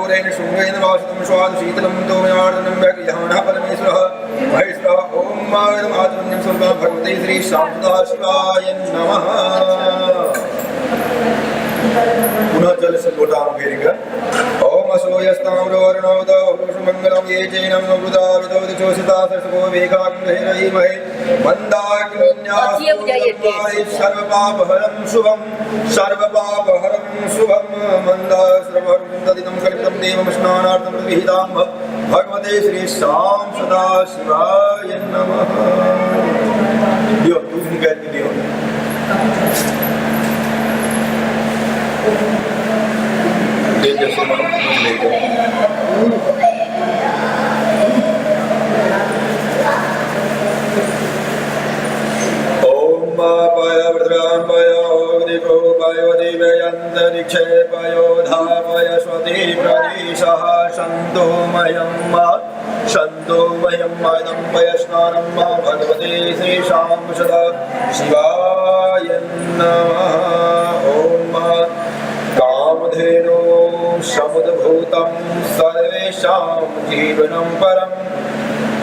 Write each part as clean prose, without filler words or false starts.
घोरेण शृङ्गेन वासितं स्वादशीतलं तोमयार्दनं व्याख्यानः परमेश्वरः महेश्वरः ॐ मातुन्यं सर्वं भगवते श्री सदाशिवाय नमः। पुनः जल से लोटा फेरेगा। ओम असोयस्ताम्रोर्णवदोषमङ्गलं ये चैनं नवृदा विदोदिचोषिता सरसको वेगाग्रहेरयीमहे मन्दाकिन्यासुरद्वारे सर्वपापहरं शुभं मन्दाश्रवरुन्ददिनं कल्पितं देवमस्नानार्थं प्रतिहितां भगवते श्री शाम सदाशिवाय नमः। दियो दूध निकाल के दियो। ओम पाय वृद्राम पाय दिको पाय दिव्यंतरिक्षे पायो धापय स्वती प्रदेशः शन्तोमयं मादं पय स्नानं मा भगवते श्रीशां सदा शिवाय नमः। ओम कामधेनो समुद्भूतं सर्वेषां जीवनं परं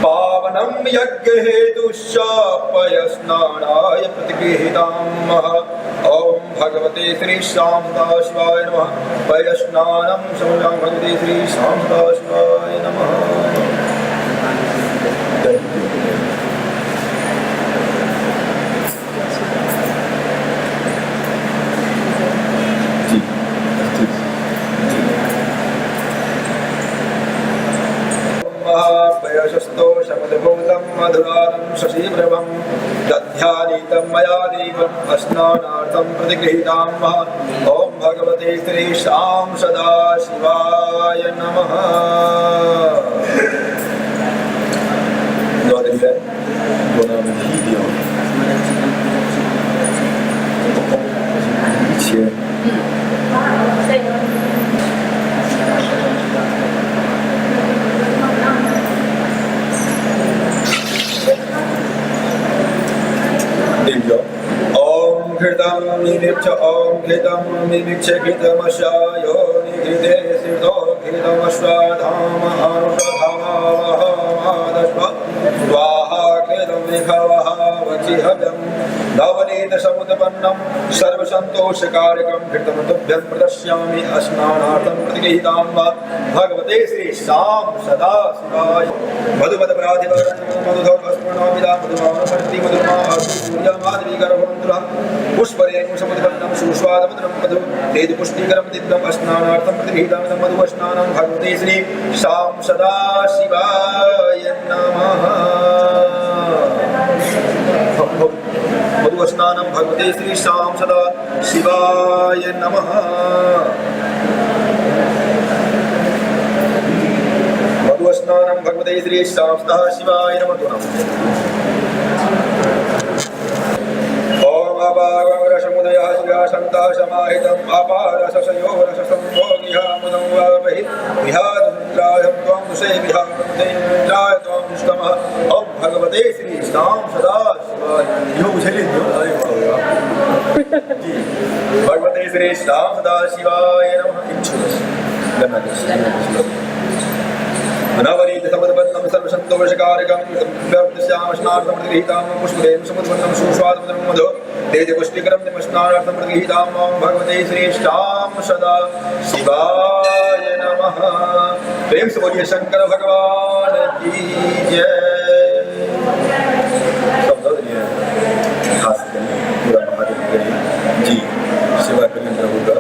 पावनं यज्ञहेतुश्चापयस्नानाय प्रतिगृहीतां ॐ भगवते श्रीशां सदाशिवाय नमः। पयस्नानं समयां भगवते श्रीशां सदाशिवाय नमः। पयशस्तो शमदभूतं मधुरानं शशीभ्रवं दध्यानीतं मया देवं स्नानार्थं प्रतिगृहीतां ॐ भगवते श्रीशां सदाशिवाय नमः। ओम घृतं निमिच्छ ओम घृतं निमिच्छ घृतमशायो निघृते सिद्धो घृतमश्वाधाम अनुषधामावहमादश्व स्वाहा घृतं निखवः वचिहव्यं नवनीत समुत्पन्नं सर्वसन्तोषकारकं घृतं तुभ्यं प्रदर्शयामि स्नानार्थं प्रतिगृहीतां भगवते श्रीशां सदाशिवाय। मधुमदपराधिवरं मधुधौस्मृणामिदा मधुमानमर्ति मधुमासूर्यमाधवीकरवन्त्रः पुष्परेणुं समुत्पन्नं सुस्वादमधुरं मधु तेजपुष्टिकरं दिव्यं स्नानार्थं प्रतिगृहीतामिदं मधुस्नानं भगवते श्रीशां सदाशिवाय नमः। मधुस्नानं भगवते श्रीशां सदाशिवाय नमः। मधुस्नानं भगवते श्रीशां सदाशिवाय नमः। ओम अपारसमुदयः शिवाशन्ताः समाहितम् अपारसशयो रससंभोगिहा मुदं वावहि विहारसुन्द्रायं त्वां दुषे विहारमुदेन्द्राय त्वां दुष्टमः। ओम भगवते श्रीशां सदाशिवाय। यो बुझलिए भगवते श्रीशां सदाशिवाय नमः। नवनीत समुद्बन्धं सर्वसन्तोषकारकं श्यामस्नार्थं प्रतिगृहीतां पुष्परेणुं समुद्बन्धं सुस्वादमधुरं मधु तेजपुष्टिकरं स्नानार्थं प्रतिगृहीतां भगवते श्रीशां सदाशिवाय नमः। प्रेम से बोलिए शंकर भगवान की जय। खास पूरा महादेव जी सेवा करें प्रभु का।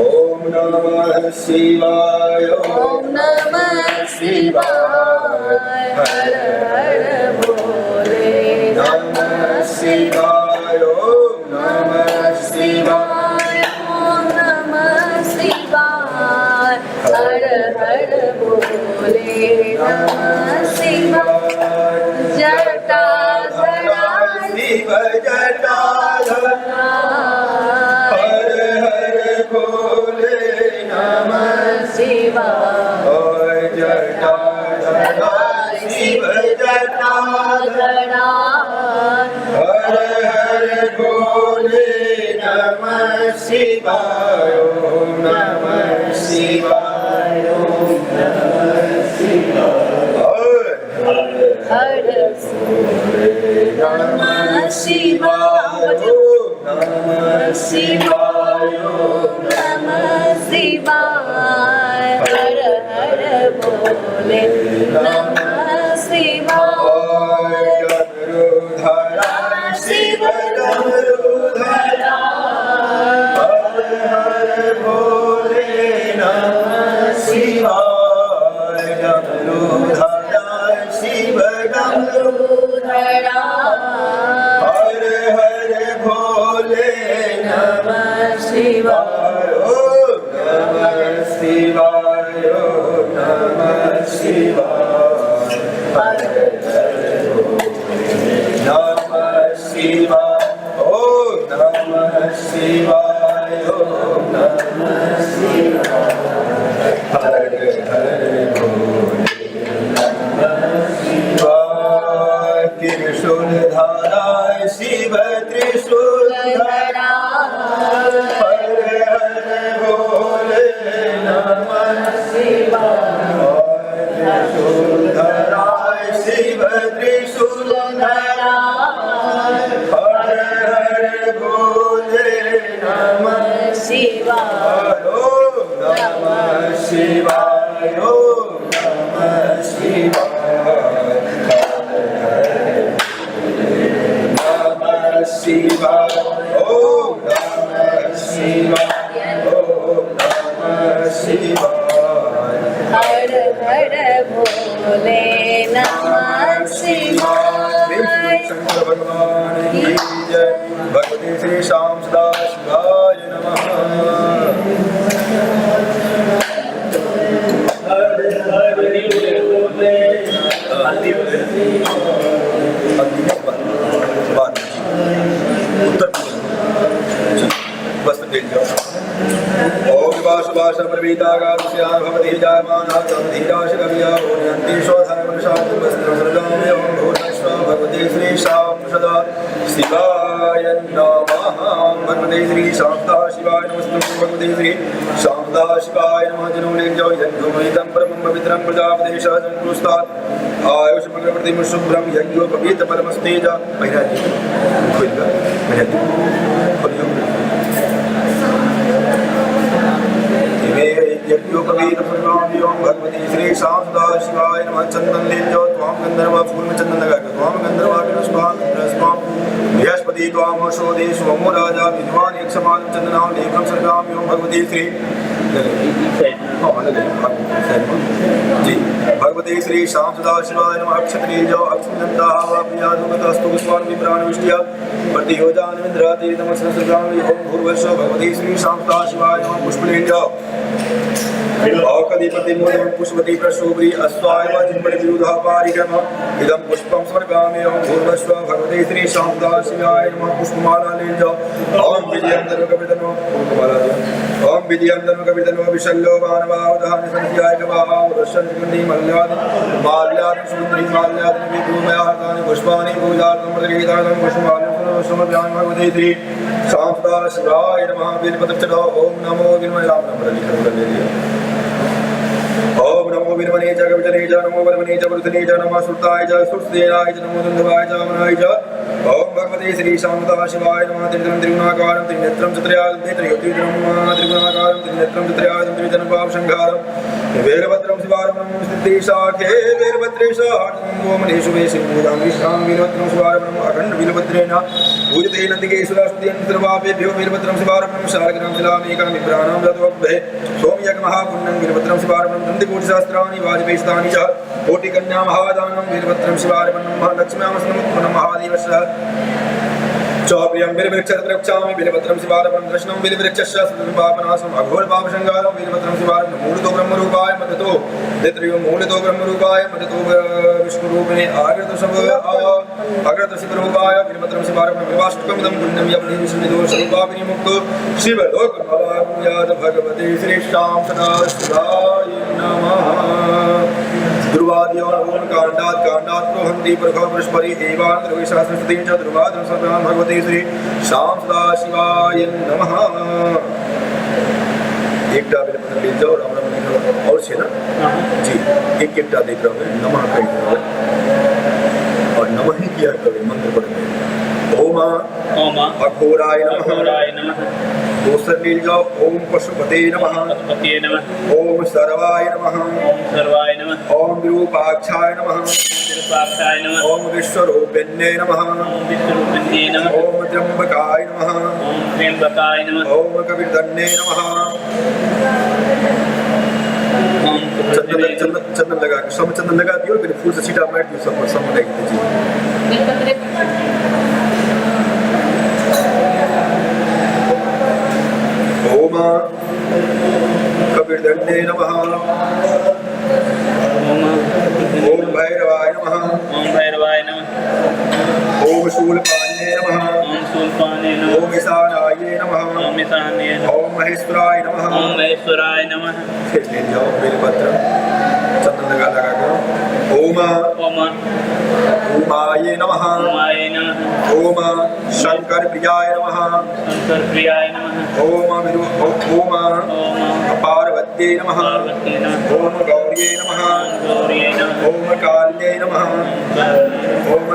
ओम नमः शिवाय। ओम नमः शिवाय। हर हर शिवाय ओम नमः शिवाय ओम नमः शिवाय हर हर बोले नमः शिवाय जटाधरा शिव जटाधरा हर हर भोले नमः शिवाय जटाधरा शिव जटाधरा हर हर भोले नमः शिवाय ओम नमः शिवाय ओम नमः शिवाय हर नमः शिवाय नमः शिवाय नमः शिवाय हर हर भोले नमः शिवाय डमरूधरा शिव डमरूधरा हर हर भोले नमः शिवाय डमरूधरा शिव डमरूधरा हर हर भोले नमः शिवाय ओम नमः शिवाय ओम नमः शिवाय हर हर भोले नमः शिवाय ओम नमः शिवाय ओम नमः शिवाय हर हर भोले नमः शिवाय त्रिशूलधारा शिव त्रिशूलधारा हर हर भोले नमः शिवाय त्रिशूलधारा शिव त्रिशूलधारा हर हर भोले नमः शिवाय ओम नमः शिवाय ओम नमः शिवाय नमः शिवाय ओम नमः शिवाय ओम नमः शिवाय हर हर भोले नमः शिवाय शंकर भगवान की जय भक्ति श्री श्याम सदा शिवाय नमः हर हर भोले उत्तर ओम विभाष प्रवीतागास्य भवति जायमानः धीराशकविया ओनन्ति शोधामनुषादमस्त्रसृजामि ओम भूतश्व भगवते श्री श्याम सदा शिवाय नमः भगवते श्री शांता शिवाय नमस्ते भगवते श्री शांता शिवाय नमः जनोलिंजो यज्ञोमितं परमं पवित्रं प्रजापति संपुस्तात् आयुष प्रकृतिं शुभ्रं यज्ञोपवीत परमस्तेज महिराज खुलगा महिराज खुलियो भगवती श्री शांता शिवाय नमः चंदन लेंजो त्वाम गंधर्व फूल में चंदन लगा के त्वाम गंधर्व स्वाम बृहस्पति त्वाम शोधे स्वमो राजा विद्वान एक समान चंदनाम लेखम सर्गाम एवं भगवती श्री जी भगवती श्री शाम सदा शिवाय नमः अक्षत्रियो अक्षुनंदा वापियादुगतस्तु स्वामी प्राण विष्टिया प्रतियोजान इंद्राति तमस्य सर्गाम एवं भूर्वश्व भगवती श्री शाम सदा शिवाय नमः पुष्पलेंजो औकधिपति मोदम पुष्पति प्रशोभि अस्वाय जिम्बड़ विरुद्धा पारिक्रम इदं पुष्पं समर्पयामि ओम भूर्भुवस्व भगवते श्री शांता शिवाय नमः पुष्पमाला लेंजो ओम विजयं धनुकवितनो ओम विजयं धनुकवितनो विशल्यो वानवावधान संध्याय कवाव रशंति मल्याद माल्याद सुंदरी माल्याद विभूमयातानि पुष्पाणि पूजार्थं प्रगीतानं पुष्पमालं समर्पयामि भगवते श्री शांता शिवाय नमः बिल्वपत्र चढ़ाओ ओम नमो विनमयाम नमः ओम नमो विनमने च कवितने च नमो वरमने च वरुधने च नमः सुरताय च सुरसेनाय च नमो दुन्दवाय च वनाय च ओम भगवते श्री शांता शिवाय नमः त्रिनेत्रं त्रिगुणाकारं त्रिनेत्रं चतुर्यादं त्रिनेत्रं त्रिगुणाकारं त्रिनेत्रं चतुर्यादं त्रिजनं पापसंहारं वीरभद्रं शिवारमणं सिद्धिशाखे वीरभद्रेश ओम नेषु वेशिं विश्राम वीरभद्रं शिवारमणं अखंड वीरभद्रेण पूजिते नन्दिकेश्वरास्तुतियन्त्रवापेभ्यो वीरभद्रं शिवार्पणं शालग्राम शिलामेकां विप्राणां दत्वग्भे सोमयज्ञमहापुण्यं वीरभद्रं शिवार्पणं नन्दिकोटिशास्त्राणि वाजपेयिस्तानि च कोटिकन्या महादानं वीरभद्रं शिवार्पणं महालक्ष्म्यामसनमुत्पन्नं महादेवस्य चौप्रियं वीरवृक्षत्रक्षामि वीरभद्रं शिवार्पणं दर्शनं वीरवृक्षस्य सततं अघोरपापशङ्गारं वीरभद्रं शिवार्पणं मूलतो ब्रह्मरूपाय मदतो नेत्रयो मूलतो ब्रह्मरूपाय मदतो विष्णुरूपिणे आग्रत शिवरूपाय वीरभद्रं शिवार्पणं विवाष्टकमिदं पुण्यं यज्ञेशनिदोषरूपाविमुक्तो शिवलोकमवाप्नुयात् भगवते श्रीशां सदा शिवाय नमः। ध्रुवादियों कांडात प्रोहन्ति प्रखपरस्परि एवान्ध्रुविशास्त्रस्तेन च ध्रुवादं सर्वान् भगवते श्री शाम सदा शिवाय नमः। एक डाबे पत्थर ले जाओ राम राम लिखो और छे ना जी एक एक डा देख रहा हूँ नमः कह और नमः ही किया करें मंत्र पढ़ ओम अघोराय नमः दूसर नील जाओ ओम पशुपते नमः ओम सर्वाय नमः ओम विरूपाक्षाय नमः ओम विश्वरूपिण्ये नमः ओम त्र्यंबकाय नमः ओम कविर्धन्ये नमः। चंदन लगा चंदन लगा दियो फिर फूल से छीटा मार दियो सब लगा दीजिए। ओम कबीरदंडे नमः ओम भैरवाय नमः ओम शूलपाणे नमः ओम ईशानाय नमः ओम महेश्वराय नमः जाओ बेलपत्र चंदन लगा कर ओम उमाय नमः ओम शंकर प्रियाय नमः ओम पार्वत्यै नमः ओम गौर्यै नमः ओम काल्यै नमः ओम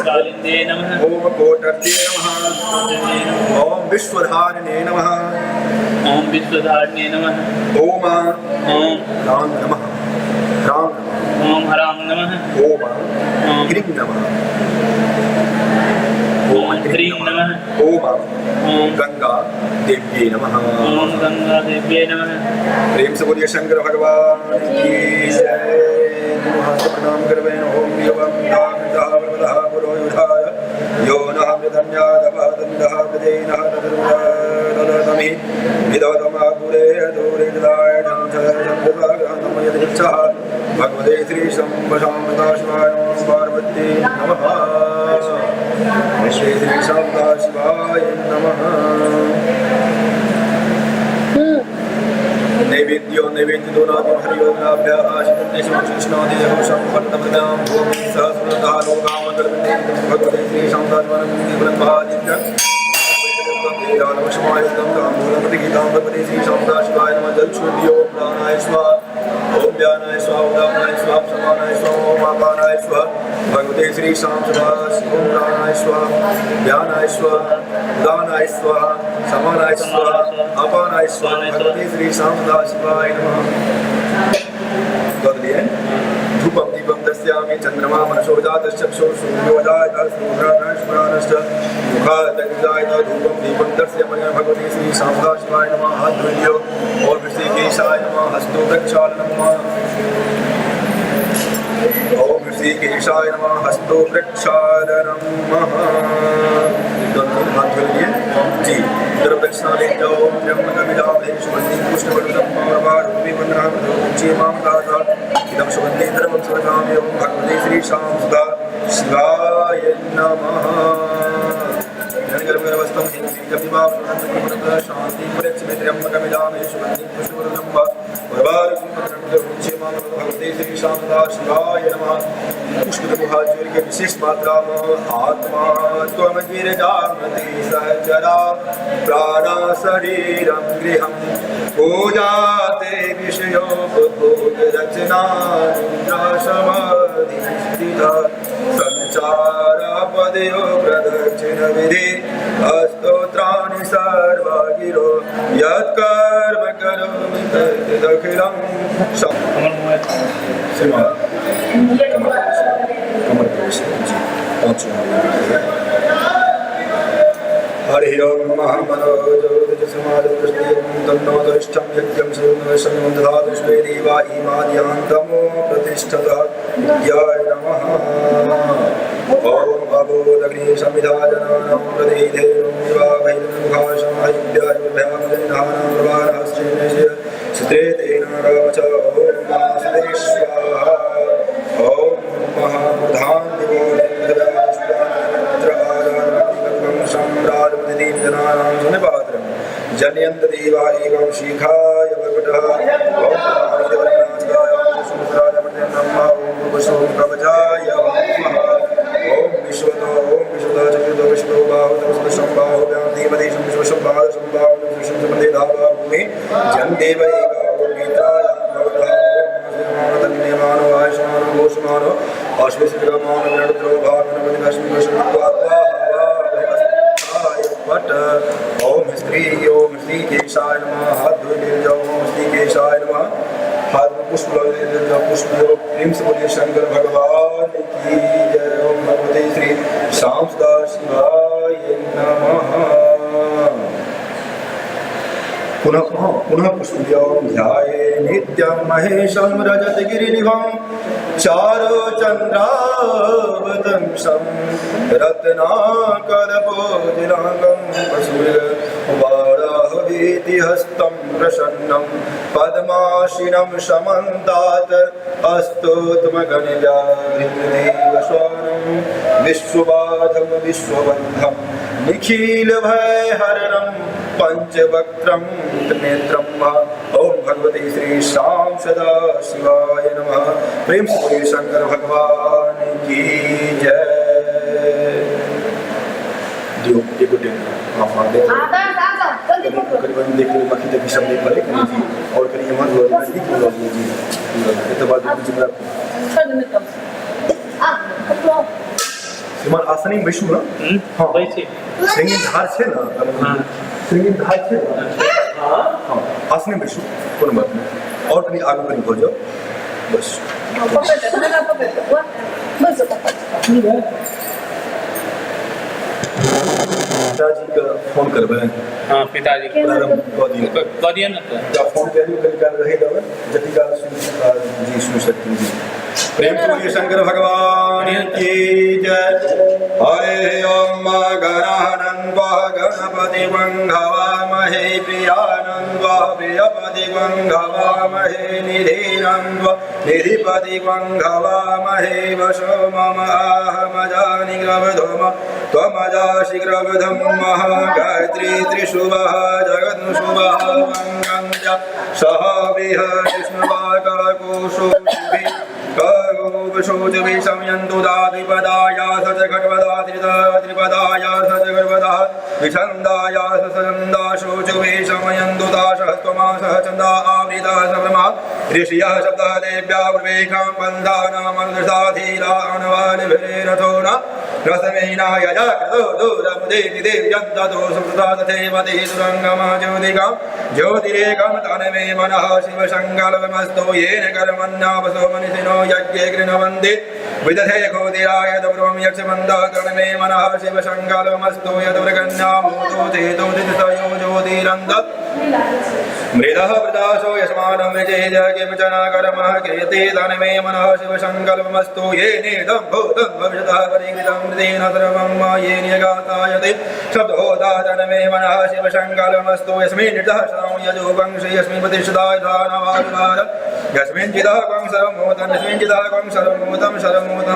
कालिन्ध्ये नमः ओम कोटर्ये नमः ओम विश्वधारिणे नमः ओम राम नमः ओम हराम नमः ओम ह्रीं नमः ओम ह्रीं नमः ओम गंगा देव्यै नमः ओम गंगा देव्यै नमः। प्रेम से बोलिए शंकर भगवान की जय। हाथ प्रणाम करवे ओम एवं दामदः वरदः पुरोयुधाय यो नः मृदन्यादवदन्दः प्रदेनः तदरुदतमि विदोतमापुरे दूरे दाय जंजयजंजसाग्रहणमयदिच्छः भगवते श्री शंभशामदाशिवाय नमः पार्वती नमः श्री शंभशामदाशिवाय नमः। नैवेद्यो नैवेद्य दोनादि हरियोगाभ्य आशितुष्णादेहो संपन्नमृतां भूमि सहस्रधा लोकामकर्मणे भगवते श्री शांतात्मनमुनिब्रह्मादित्य नमस्मायुक्तं ताम्बूलमतिगीतां भगवते श्री शांताशिवाय नमः। जलशूद्यो प्राणाय स्वाहा ओम व्यानाय स्वाहा उदानाय स्वाहा समानाय स्वाहा ओम अपानाय स्वाहा भगवते श्री शांताशिवाय प्राणाय स्वाहा व्यानाय स्वाहा उदानाय स्वाहा समानाय स्वाहा अपानाय स्वाहा भगवते श्री शांताशिवाय नमः। बदलिए धूपं दीपं दस्यामि चंद्रमा मनसो जातश्चक्षुः सूर्यो जातः सूर्यः मुखादग्निजायतः धूपं दीपं दर्शयामि भगवते श्री शांताशिवाय नमः। हाथ धोइयो और ऋषिकेशाय नमः हस्तो प्रक्षालनं नमः ओम ऋषिकेशाय नमः हस्तो प्रक्षालनं नमः। दोनों हाथ धोइए जी उधर दक्षिणा ले जाओ त्र्यंबकमिदामहे सुगन्धिं पुष्टिवर्धनं पावनरूपी वन्दनामि क्षेमां दाता इदं सुगन्धिं द्रवं सुरगामि ओम भगवते श्री शांता शिवाय नमः। गरवस्तम हिंसीजपिबाव शांति प्रत्यक्ष त्र्यंबकमिदामहे सुगन्धिं पुष्टिवर्धनं क्षेमां भगवते श्री शांता शिवाय नमः। पुष्पगुहाचूर्य के विशेष मात्रा में आत्मा त्वं गिरिजामति सहचरा प्राणा शरीरं गृहं पूजाते विषयोपभोग रचना समाधिस्थिता संचार पदयो प्रदक्षिण विधि स्तोत्राणि सर्वा गिरो यत्कर्म करोमि तदखिलं कमर प्रवेश जी हरि ओम महामनोजोतिसमाजदृष्टिं तन्नो दरिष्ठं यज्ञं शिवं दधातु श्वे देवा इमाद्यान्तमो प्रतिष्ठतः विद्याय नमः। ओम भगवदग्नि समिधाजनानां प्रदेधेनुं विवाहैर्मुखाशमायुभ्यायुभ्यामजनिधानां प्रभारहस्तेनस्य सुत्रेतेन रामच ओम महासदेश्वाहा। ओम महाप्रधान दिवो जनयन्त देवा एकं शिखाय वक्रतः ओम कवचाय ओम विश्वतो चतुर्दो विश्वो बाहुतमस्वशंबाहो व्यामदेवदेशं विश्वशंबाहो संबाहो विश्वसंपदे धावा भूमि जन देव एका ओम गीताय भवतः ओम तन्नियमानो आयुष्मानो घोषमानो अश्वसिद्रमानो नडद्रो भावनपति भस्मीवशंत्वात्वा पट ओम श्री केशाय नमः। हाथ धोई ले जाओ। ओम श्री केशाय नमः। हाथ में पुष्प ले जाओ। पुष्प प्रेम से बोलिए शंकर भगवान की जय। ओम भगवते श्री श्याम सदा शिवाय नमः। पुनः पुष्पयों ध्याये नित्यं महेशं रजतगिरिनिभं चारुचन्द्रावतंसं रत्नाकरपोजनाङ्गं वसूर्यवाराहवीतिहस्तं प्रसन्नं पद्माशिनं समन्तात् अस्तोत्मगणव्याघ्रिदेवस्वानं विश्वबाधं विश्वबन्धं निखिलभयहरणं पंचवक्त्रं त्रिनेत्रं ओम भगवते श्री श्याम सदा शिवाय नमः। प्रेम से बोलिए शंकर भगवान की जय। दियो ये गुड्डे करीबन देख लो बाकी तक सब नहीं पड़े और करिए मत बोलो नजदीक बोलो जी तो बाद में कुछ श्रीमान आसनी विष्णु ना हाँ वैसे सिंह धार छे ना सिंह धार छे हाँ आसनी विष्णु कोई बात नहीं और कहीं आगे कहीं हो जाओ बस पिताजी का फोन करवाए हाँ पिताजी कदिया ना तो जब फोन करियो कर रहे दवा जति का जी सुन सकते जी। प्रेम से बोलिए शंकर भगवान की जय। हरे ओम गणानंद गणपति वंघवामहे प्रियानंद प्रियपति वंघवामहे निधिनंद निधिपति वंघवामहे वशो मम आहमजानि ग्रवधम त्वमजा शीघ्रवधम महागायत्री त्रिशुभः जगन्शुभः वंगं च सह विह विष्णुवाकाकुशो कगोपशोचवे संयन्तु दादिपदाया सचगर्वदा त्रिपदाया सचगर्वदा विछन्दाया सचन्दाशोचवे समयन्तु दाशस्त्वमासः चन्दा आवृता सब्रमा ऋषियः शब्दः देव्या प्रवेखां बन्धानामनुसाधीरा अनवालिभिरथो न रसमेनाय जाकृतो दूरमुदेति देव्यन्ततो सुकृता तथैव ते सुरङ्गमा ज्योतिकां ज्योतिरेकं तन्मे मनः शिवसङ्कल्पमस्तु येन कर्मण्यावसो मनिषिनो यज्ञे गृह्णवन्ति विदधे खोदिराय दब्रवं यक्षमन्दः तन्मे मनः शिवसङ्कल्पमस्तु यदुर्गन्याभूतो चेतो दितयो ज्योतिरन्द मृदः प्रदासो यस्मानं चेद किमचन कर्मः क्रियते तन्मे मनः शिवसङ्कल्पमस्तु येनेदं भूतं भविष्यतः परिकृतं मृतेन सर्वं येन गातायते शब्दोदा तन्मे मनः शिवसङ्कल्पमस्तु यस्मिन् निर्दः यजो वंशे यस्मिन् प्रतिष्ठिताय दानवाद्वार यस्मिन् चिदः कं सर्वमूतं यस्मिन् चिदः कं सर्वमूतं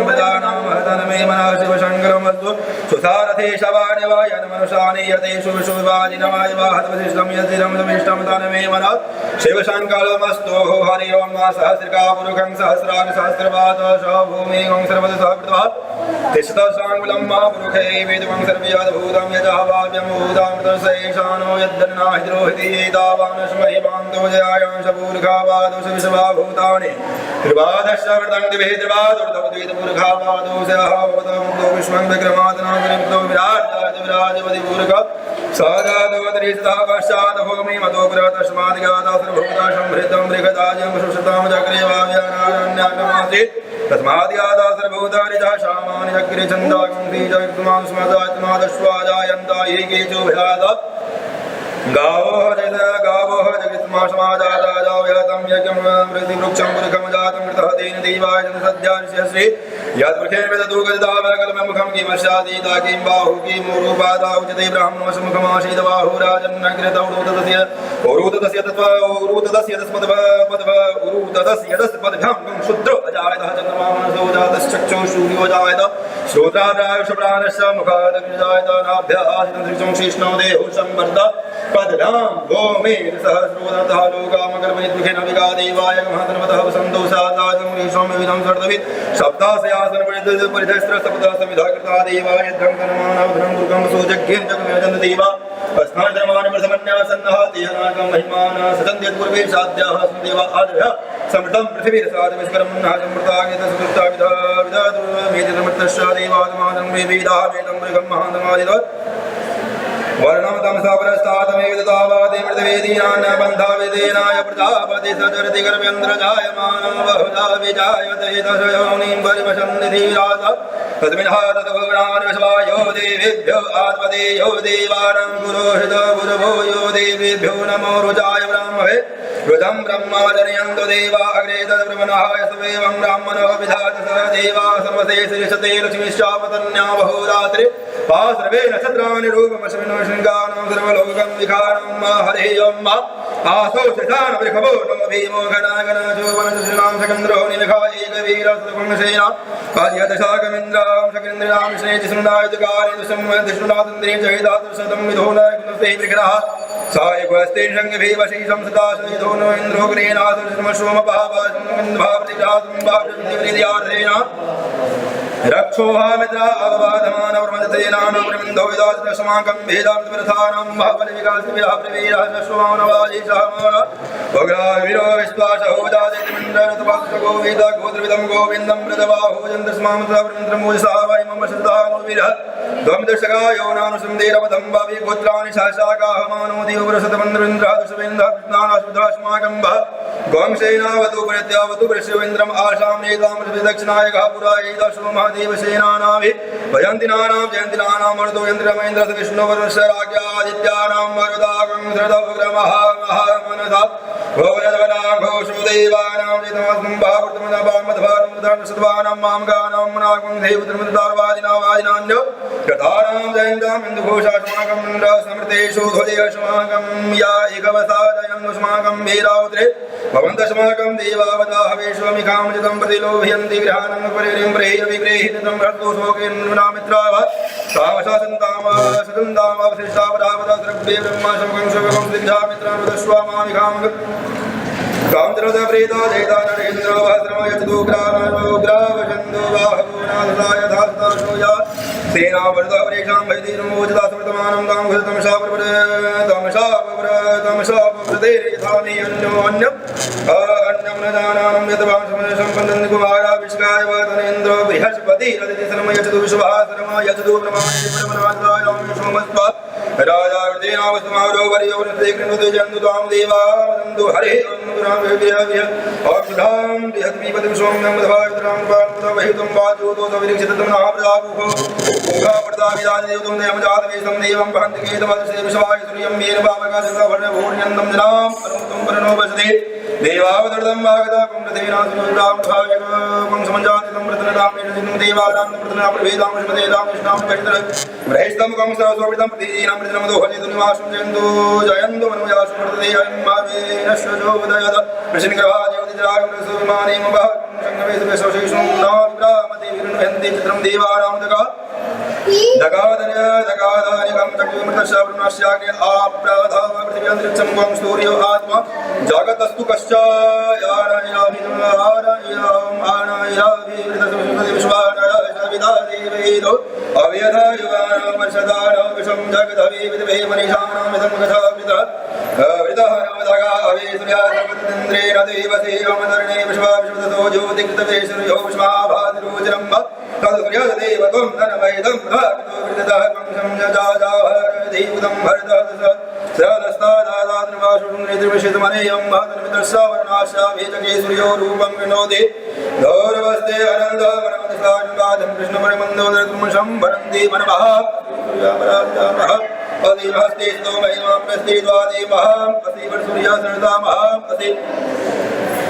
प्रजानां तन्मे मनः शिवसङ्कल्पमस्तु सुसारथे शवानिवायन मनुषानि यतेषु विश्ववादिनमाय वाहतवसिष्ठं यतिरं तमिष्टं तन्मे मनः शिवसङ्कल्पमस्तु हरि ओं सहस्रिका पुरुषं सहस्राणि सहस्रपादः भूमिं सर्वतः तिष्ठसाङ्गुलं महापुरुषै वेदवं सर्वयद्भूतं यतः वाव्यमभूतामृतशेषानो यद्दन्नाहिद्रोहिति एतावानस्महिमान्तो जयायांशपूर्खावादोष विश्वाभूतानि त्रिपादश्रवृतं दिवे त्रिपादोर्धवद्वेदपूर्खावादोषः विश्वं विक्रमादनागरिप्तो विराजपतिपूर्ख सदादवतरिष्ठः पश्चात् भूमि मतो पुरः तस्माद् गाता सर्वभूता संभृतं बृहदाजं सुषतां चक्रे वाव्यानारण्यागमासीत् तस्माद्यादा सर्वभूतानिजः शामानि चक्रे छन्दागन्ति जगत्मान् स्मदात्मादश्वाजायन्ता ये केचोभयादा गावो जगत्मासमाजाता जावयातं यज्ञं वृद्धिवृक्षं पुरुखं जातं कृतः तेन देवाय सद्याश्री यद्वृक्षेण वेदतो गजदावकल्पमुखं किमस्यादीता किं बाहु किं रूपादा उच्यते ब्राह्मणोऽसमुखमासीद बाहु राजन्नग्रतौरुतस्य तस्पदभ्यां शूद्रो अजायतः चन्द्रमा मनसो जातश्चक्षुः सूर्यो जायत श्रोत्रादायुषप्राणस्य मुखादग्निजायत नाभ्यासितं श्रीचं शेष्णो देहो संवर्ध पदभ्यां गोमेन सहस्रोदतः लोकामकल्पयितुखेन विगा देवाय महतन्वतः वसन्तौ सादाजं विश्वमिदं सर्ववित् शब्दासयासन परिधस्त्रसपदा समिधा कृता देवाय धर्ममानवधनं दुर्गं सोजज्ञेन जगमेजन देवा अस्नाधर्मान् प्रथमन्यासन्नः तेहनागं महिमानः सदन्त्यत्पूर्वे साध्याः सुदेवा आदभ्यः समृतं पृथिवीरसादविष्करं नाजमृतागितसुकृताविधा विधातुर्मेदितमृतश्च देवादमानं मे वेदाः वेदं मृगं महान्तमादिदत् वर्णं तमसापरस्तातमेव दतावादिमृतवेदीनां बन्धाविदेनाय प्रजापति सचरति गर्भेन्द्रजायमानो बहुधा विजायते दशयोनिं परिवशन्ति धीरात् तस्मिन्हा तद्भुवनानि विश्वायो देवेभ्यो आत्मदेयो देवानां पुरोहितो पुरभो यो देवेभ्यो नमो रुजाय ब्राह्मवे रुजं ब्रह्माजनयन्तु देवा अग्रे तद्ब्रह्मणाय सुवेवं ब्राह्मणो विधात स देवा सर्वसे श्रीशते लक्ष्मीश्चापतन्या बहुरात्रि सर्वे नक्षत्राणि रूपमश्विनो शृङ्गानां सर्वलोकं विखानं हरेयं आसो शशान वृषभो नो भीमो घनागनाजो वनश्रीनां सकन्द्रो निलखा एकवीरसुभंसेना आर्यदशाकमिन्द्रां शकेन्द्रां श्रेयजिष्णुनायुधकारि दुष्णुनाथन्द्रीं चैदातुशतं विधोनकुलस्ते विग्रहः सा एकस्ते शङ्खभीवशी संसदाशयिधो नो इन्द्रोग्नेनाथुर्मश्वमभावतिजातुं रक्षोहामित्रा अवबाधमानवर्मजतेनानुप्रमिन्दो विदास्माकं भेदामृतप्रथानां महाबलिविकासविराप्रवीरश्वमानवाजीशामान भोगराविरो विश्वासहोजादिमिन्द्रनतपासगोविदा गोत्रविदं गोविन्दं मृतबाहोजन्तस्मामृतप्रमिन्द्रमोजसा वै मम श्रद्धानुवीरः त्वं दर्शकायो नानुसन्देरवधं भावि गोत्राणि शाशाकाहमानो देववरसतमन्द्रविन्द्रादुषवेन्द्रकृष्णानाशुद्रास्माकं भः गोंसेनावतु प्रत्यावतु पृश्यवेन्द्रम् आशां नेतामृतविदक्षिणायकः पुरायिदशो देवसेनानाभि भयन्तिनानां जयन्तिनानां मरुतो यन्त्रमहेन्द्र विष्णुवर्षराज्ञादित्यानां वरदागं धृतवग्रमहामनसा भोवरवनां घोषो देवानां जितमस्मं भावृतमनभामध्वानुमृतानुसद्वानां मामगानां मनागं देवत्रमृतार्वादिनावादिनान्यो यथानां जयन्तां इन्दुघोषास्माकं समृतेषु ध्वजयस्माकं या एकवसादयन्नुस्माकं वीरावत्रे भवन्तस्माकं देवावता हवेष्वमिकां जितं प्रतिलोभयन्ति गृहाणं परिरिं प्रेय विग्रहीतं भर्तोषोकेन्द्रनामित्राव तामशासन्तामावशिष्टावधावता द्रव्ये ब्रह्माशमकं स्वगं सिद्धामित्रानुदश्वामामिकां कामद्रदप्रीता जयता नरेन्द्रो वस्त्रमयचतुग्रावशन्दो बाहवोनाथाय धास्ताशोया सेनावर्धवरेषां वैदीनमोजता समृतमानं तां तमशापव्रते यथामि अन्यम् अन्यं न जानानं यतवां सम्पन्नं कुमारा विष्काय वतनेन्द्रो बृहस्पति रदिति शर्मयचतु विश्वः शर्मयचतु ब्रह्माण्डमनाथाय सोमस्वा राजा वृतेनावस्तमावरो वर्योवृते कृणुते जन्तु त्वां देवा वदन्तु हरे ओम सुधां बृहद्मीपतिं सोम्यं दभावित्रां पार्वतवहितं वाचोतो सविरिक्षितं नाप्रजाभुः मुखाप्रदाविदादिदेवतं देवजातवेशं देवं भवन्तिकेतवदसे विश्वाय सूर्यं येन भावकाशभर्णभूर्ण्यन्तं जनां अनुमुतं पर्णो वसते देवावतर्दं वागताकं प्रदेनासुरां भाव्यकं समञ्जातितं प्रतनदामेन देवानां प्रतनाप्रभेदां श्रीमदेदां कृष्णां परितर बृहस्तमुखं सरस्वतीं प्रतीनां प्रतनमदो हजेतु निवासं जयन्तु मनोयासु वर्तते अयं मावेनश्वजो उदयत प्रश्नग्रहादेवतिजरागं सुविमानीं भागं संगमेशवेशेषं नाविग्रामति विगृह्णन्ति चित्रं देवानां दगाधानिकं चक्रुमृतश्रवणस्याग्ने आप्राधाव पृथिव्यन्तरिक्षं वं सूर्यो आत्मा जगतस्तु कश्चायनायनाभिश्वानयविदादेवेदो अव्यधायुवानां वर्षदानां विषं जगदभि विद्वे मनीषाणां विधं गताविदः वृदहनवदगा अवेसुर्यासर्वतन्द्रेण देवसेवमदर्णे विश्वाविश्वतो ज्योतिकृतवेशुर्यो विश्वाभातिरोचरं तदुर्यदेव त्वं धनवैदं भक्तो वृदः वंशं जजाजाहरदेवतं भरतः सदस्तादादाद्रवाशुं नेत्रिविषितमनेयं भातनमित्रस्सवर्णाश्याभेजके सूर्यो रूपं विनोदे गौरवस्ते अनन्दमनमदसाजं कृष्णमणिमन्दोदरतुमशं भरन्ति मनमः सूर्यामराजामः अदिमहस्ते स्तोमहिमां प्रस्ते द्वादेमहं असि वर्सूर्यसरदामहं असि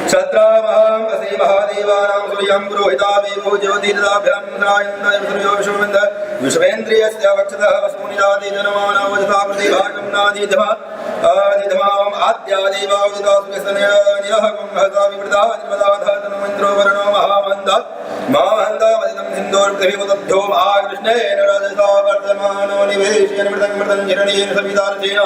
क्षत्रामहं असि महादेवानां सूर्यं पुरोहितादेवो ज्योतिर्दाभ्यां रायन्द्रय सूर्यो विश्ववेन्द्र विश्वेन्द्रियस्य वक्षतः वसूनिजाति जनमानवजता प्रतिभागं नादीधमा आदिधमां आद्यादेवावदितासुरसनयनिरहकं हता विवृता निर्मदाधः तनुमिन्द्रो वरणो महामन्दा महामन्दामदितं सिन्दूर्पृथिवीमुदभ्यो महाकृष्णेन रजसा वर्धमानो निवेशयन् मृतं हिरण्येन सवितार्जेन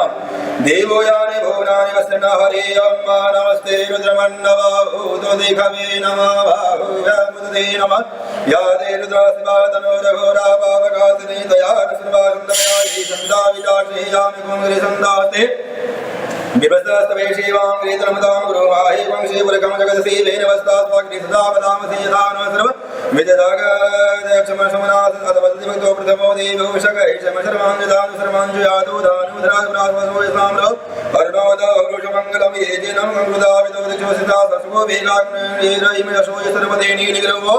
देवो यानि भुवनानि वसन हरेयं नमस्ते रुद्रमण्डवा भूतो दिखवे नमः बाहुव्यामुदते नमः या ते रुद्रासिवातनो रघोरा पावकासिनी दया सर्वानन्दमया हि सन्दा विदाशेयामि कुङ्ग्रिसन्दास्ते विभस्तस्तवे शिवां वेदनमदां गुरुवाहि वंशे पुरकं जगदशीलेन वस्तास्वाग्नि सदा वदामसि यथा न सर्व विददागक्षमशमनाथ अतवद्दिवक्तो प्रथमो देवो शकैषमशर्वाञ्जदानु सर्वाञ्जुयातो दानुधराजप्रास्वसो यसाम्रौ अर्णोदौ वृषमङ्गलं ये जेनं मङ्गुदाविदो दिक्षोसिता ससुको वेगाग्निरयिम यशो यसर्वदेनी निग्रवो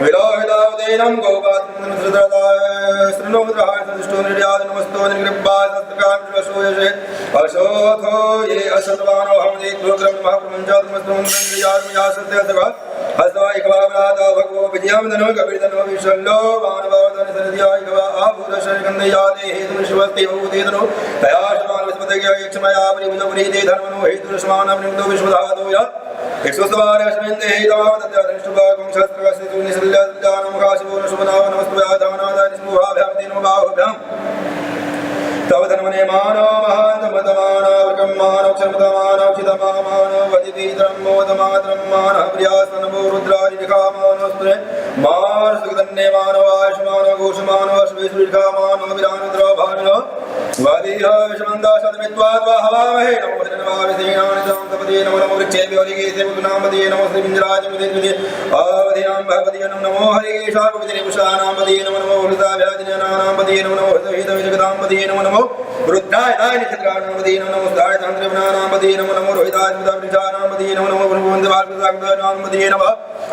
विलोहितावदेनं गोपात्रं श्रृणोद्रहाय सदिष्टो निर्याद नमस्तो निर्गृह्बास्तकां वशो यशे अशोथो ये असत्वानो हमदेक्लोग्रं महाप्रपञ्चात्मस्त्वं सत्यसभा हस्तवाइकवाव्राता भगवो विजयं धनो कपिर्धनो विशल्लो मानवावतन सनदियाइकवा आभूतशरकन्दयाते हेतुनिश्वस्ते भूतेतनो तयाशमान विस्मतज्ञ यक्षमया परिभुजपुरीते धर्मनो हेतुनिश्मानमनिन्दो विश्वधातोय यक्षोस्तवारश्मिन्ते हेतवावतत्यधनिष्ठुभागं शस्त्रकस्यतुनिशल्यजानं काशिवो नशुभनाव नमस्तुभ्याधानादाय स्मुभाभ्यां तेनो बाहुभ्यां तव धर्मने मानो महान्तमतमानो वर्गम्मानो क्षमतमानो चितमामानो वदितीतरं मोदमात्रं मानः प्रियास्तनभो रुद्रादिनिखामानोस्त्रे मान सुगन्ने मानो आयुष्मानो घोषमानो अश्वेश्वरिखामानो विरानुद्रो भामिनो वादीह विषमन्दाशतमित्वाद्वा हवामहे नमो धन्वाविसेनानिजां तपदे नमो नमो वृक्षेभ्यो हरिकेशे मुदुनामदे नमो श्रीमिञ्जराजमुदिद्विदे आवधिनां भगवतीय नमो हरिकेशापविधिनिपुषानां नमो नमो हृदाभ्यादिनानां पदे नमो नमो हृदविदविजगदां पदे नमो नमो रुद्राय नक्षत्राणां पदे नमो नमो स्ताय तन्त्रिवनानां पदे नमो नमो रोहिताय स्मृतावृषाणां पदे नमो नमो ब्रह्मवन्दवाग्रसाग्रनां पदे नमः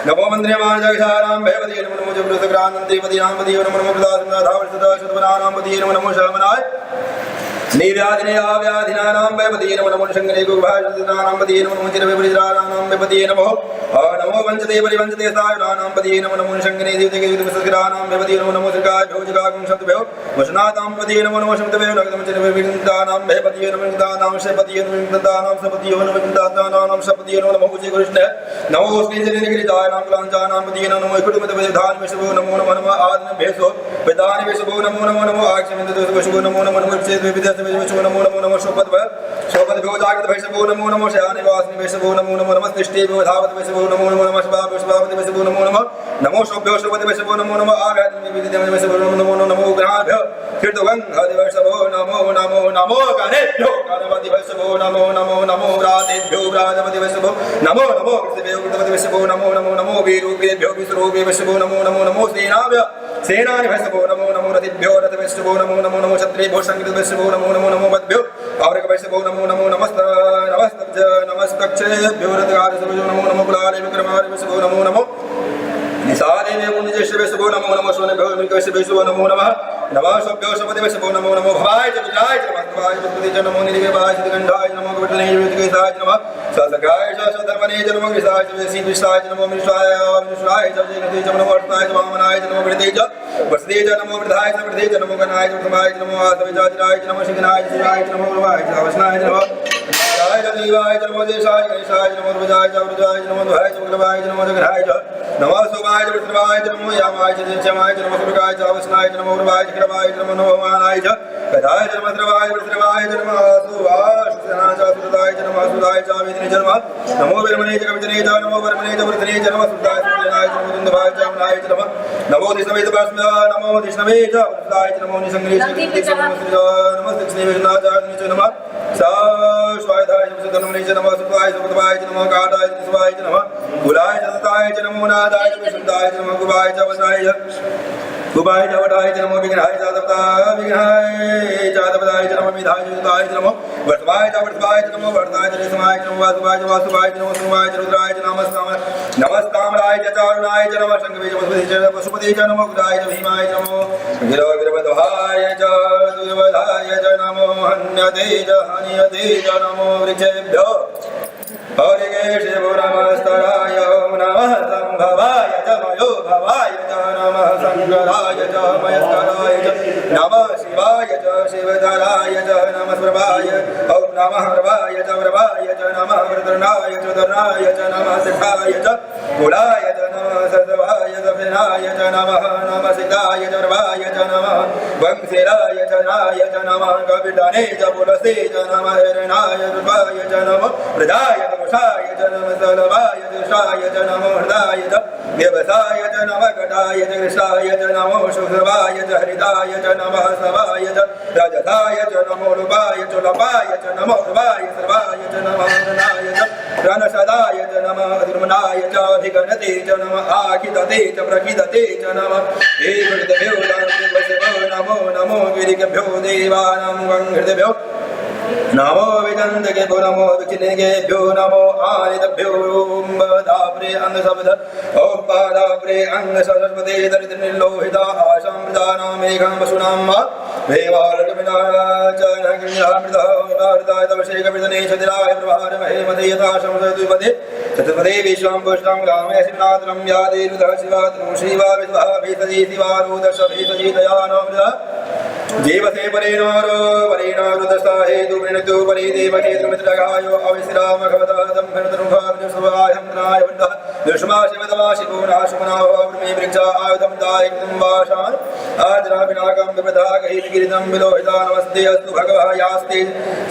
नमो मन्त्र्यमानजगशानां भयपदे नमो नमो जगृतक्रान्तपदीनां पदे नमो नमो प्रदासन्दाधावृतदाशतवनानां पदे नमो नमो शामनाय निर्व्याधिनयाव्याधिनानां भयपदे नमो नमो शङ्करे गुरुभाषितानां पदे नमो नमो चिरविपरित्राणां भयपदे नमो नमो वञ्चते परिवञ्चते सायुनानां पदे नमो नमो शङ्करे देवतेकेतुसस्कराणां भयपदे नमो नमो सर्गाभ्योजगागुं शब्दभ्यो वशनातां पदे नमो नमो शब्दभ्यो नगदं चिरविविन्तानां भयपदे नमो विन्तानां शपदे नमो विन्तानां सपदे नमो विन्तानां शपदे नमो नमो कृष्ण नमो श्रीजननिगृहीतानां क्लाञ्चानां पदे नमो कुटुम्बतपदान् विशभो नमो नमो नमः आदिनभ्येषो वेदानि विशभो नमो नमो नमो आक्षमिन्दोषभो नमो नमो नमो विशभो नमो नमो नमो शोपद्भ्यो जागृत भैषभो नमो नमो शयानिवासिनि भैषभो नमो नमो नमः तिष्ठेभ्यो धावत भैषभो नमो नमो नमः शभाभ्यो भैषभो नमो नमः नमो शोभ्यो शोभति भैषभो नमो नमः आव्याधिनि विदितं भैषभो नमो नमो ग्रहाभ्यो कीर्तवङ्घादि भैषभो नमो नमो नमो गणेभ्यो गणपति भैषभो नमो नमो नमो व्रातेभ्यो व्रातपति भैषभो नमो नमो कृतभ्यो कृतपति भैषभो नमो नमो नमो वीरूपेभ्यो विश्वरूपे भैषभो नमो नमो नमो सेनाभ्यो सेनानि भैषभो नमो नमो रथिभ्यो रथ भैषभो नमो नमो नमो क्षत्रिभ्यो शङ्कृत भैषभो नमो नमो नमो वद्भ्यो आवृक भैषभो नमो नमो नमस्तक्षेभ्यो रथगादिभ्यो नमो नमो कुलाले विक्रमाले भैषभो नमो नमो निसादेवे पुण्यजेष्ठभ्यो नमो नमो शोनेभ्यो मिल्कभ्यो नमो नमः नमः शोभ्यो शोभतिभ्यो नमो नमो भवाय च रुद्राय च नमस्तवाय च नमो निरिवेवाय च गन्धाय नमो गवटने युतिकेशाय नमः ससगाय च धर्मने च नमो कृष्णाय च विष्णाय च नमो मिश्राय विश्वाय च जयते च नमो वर्ताय च वामनाय च नमो वृद्धे च वसते च नमो वृद्धाय च वृद्धे च नमो गणाय च प्रथमाय च नमो आसविजातिराय च नमो शिखनाय च शिवाय च नमो भवाय च अवसनाय च नमः नाराय च देवाय च नमो देशाय गणेशाय च नमो रुजाय च वृजाय च नमो ध्वाय च वल्लभाय च नमो जगराय च नमः सोमाय च वृत्रवाय च नमो यामाय च जयमाय च नमो सुरगाय च अवसनाय च नमो उर्वाय च कृपाय च नमो नवमानाय च कदाय च मद्रवाय वृत्रवाय च नमः सुवासुसनाय च सुरदाय च नमः सुदाय च वेदिने च नमः नमो वर्मणे च कविजने च नमो वर्मणे च वृद्धने च नमः सुदाय च सुदाय च नमो दुन्दभाय च अमनाय च नमः नमो दिष्णवे च भस्म नमो दिष्णवे च वृद्धाय च नमो निसंग्रे च नमः दिष्णवे च नाजाय च नमः स्वायधाय च सुधनमने च नमः सुदाय च बुधवाय च नमः काटाय च सुवाय च नमः कुलाय च सताय च नमो नादाय च विशुद्धाय च नमः गुबाय च वसाय च गुबाय च वटाय च नमो विघ्नाय च दपता विघ्नाय च दपताय च नमो विधाय च सुताय च नमो वर्तमाय च नमो वर्ताय च निसमाय च नमो वासुवाय च वासुवाय च नमो सुवाय च रुद्राय च नमस्ताम्राय च चारुणाय च नमः शंखवे च पशुपते च नमो गुराय च भीमाय च नमो गिरवध्वाय च दुर्वधाय च नमो हन्यते च हनियते च नमो वृक्षेभ्यो हरिकेशो नमस्तराय नमः संभवाय च मयो भवाय च नमः शंकराय च मयस्कराय च नमः शिवाय च शिवधराय च नमः प्रभाय ॐ नमः प्रभाय च नमः वृत्रनाय च धरणाय च नमः सिद्धाय च कुलाय च नमः सद्भाय च विनाय च नमः नमः सिद्धाय च प्रभाय च नमः वंशिराय च नाय च नमः कविताने च पुलसे च नमः हिरणाय रूपाय च नमः हृदाय दोषाय च नमः सलभाय दोषाय च नमो हृदाय च व्यवसाय च नमः कटाय च कृषाय च नमो शुभवाय च हरिताय च नमः सवाय च रजताय च नमो रूपाय च लपाय च नमो रूपाय सर्वाय च नमः रणाय च रणसदाय च नमः दुर्मनाय च अभिगणते च नमः आखिदते च प्रखिदते च नमः देवहृदभ्यो नमो नमो गिरिभ्यो देवानां गंहृदभ्यो नमो विदंतकेभ्यो नमो विचिनेभ्यो नमो आनितभ्यो दाप्रे अंग शब्द ओम पादाप्रे अंग सरस्वती दरिद्र निर्लोहिता आशां प्रदानां मेघं वसुनां देवालटमिनाच नगिन्यामृता भारताय तवशेक विदने चदिराय प्रभार महेमते यथा शमसद्विपदे चतुर्पदे विश्वां पुष्टां गामे शिवनात्रं यादेरुदः शिवात्मो शिवा विद्वा भीतजी शिवारुदश भीतजी दयानोमृता जीवसे परेणारुदस्ता हेतु वृणतु परे देवकेतुमित्रगायो अविश्राम भगवतादं भरतरुभाव्यसुभायन्द्राय वृद्धः दुष्मा शिवदवा शिवो नाशुमनाभवृमे वृक्षा आयुधं दायितं वाशान् आज्राभिनाकं विपदागहितगिरितं विलोहिता नमस्ते अस्तु भगवः यास्ते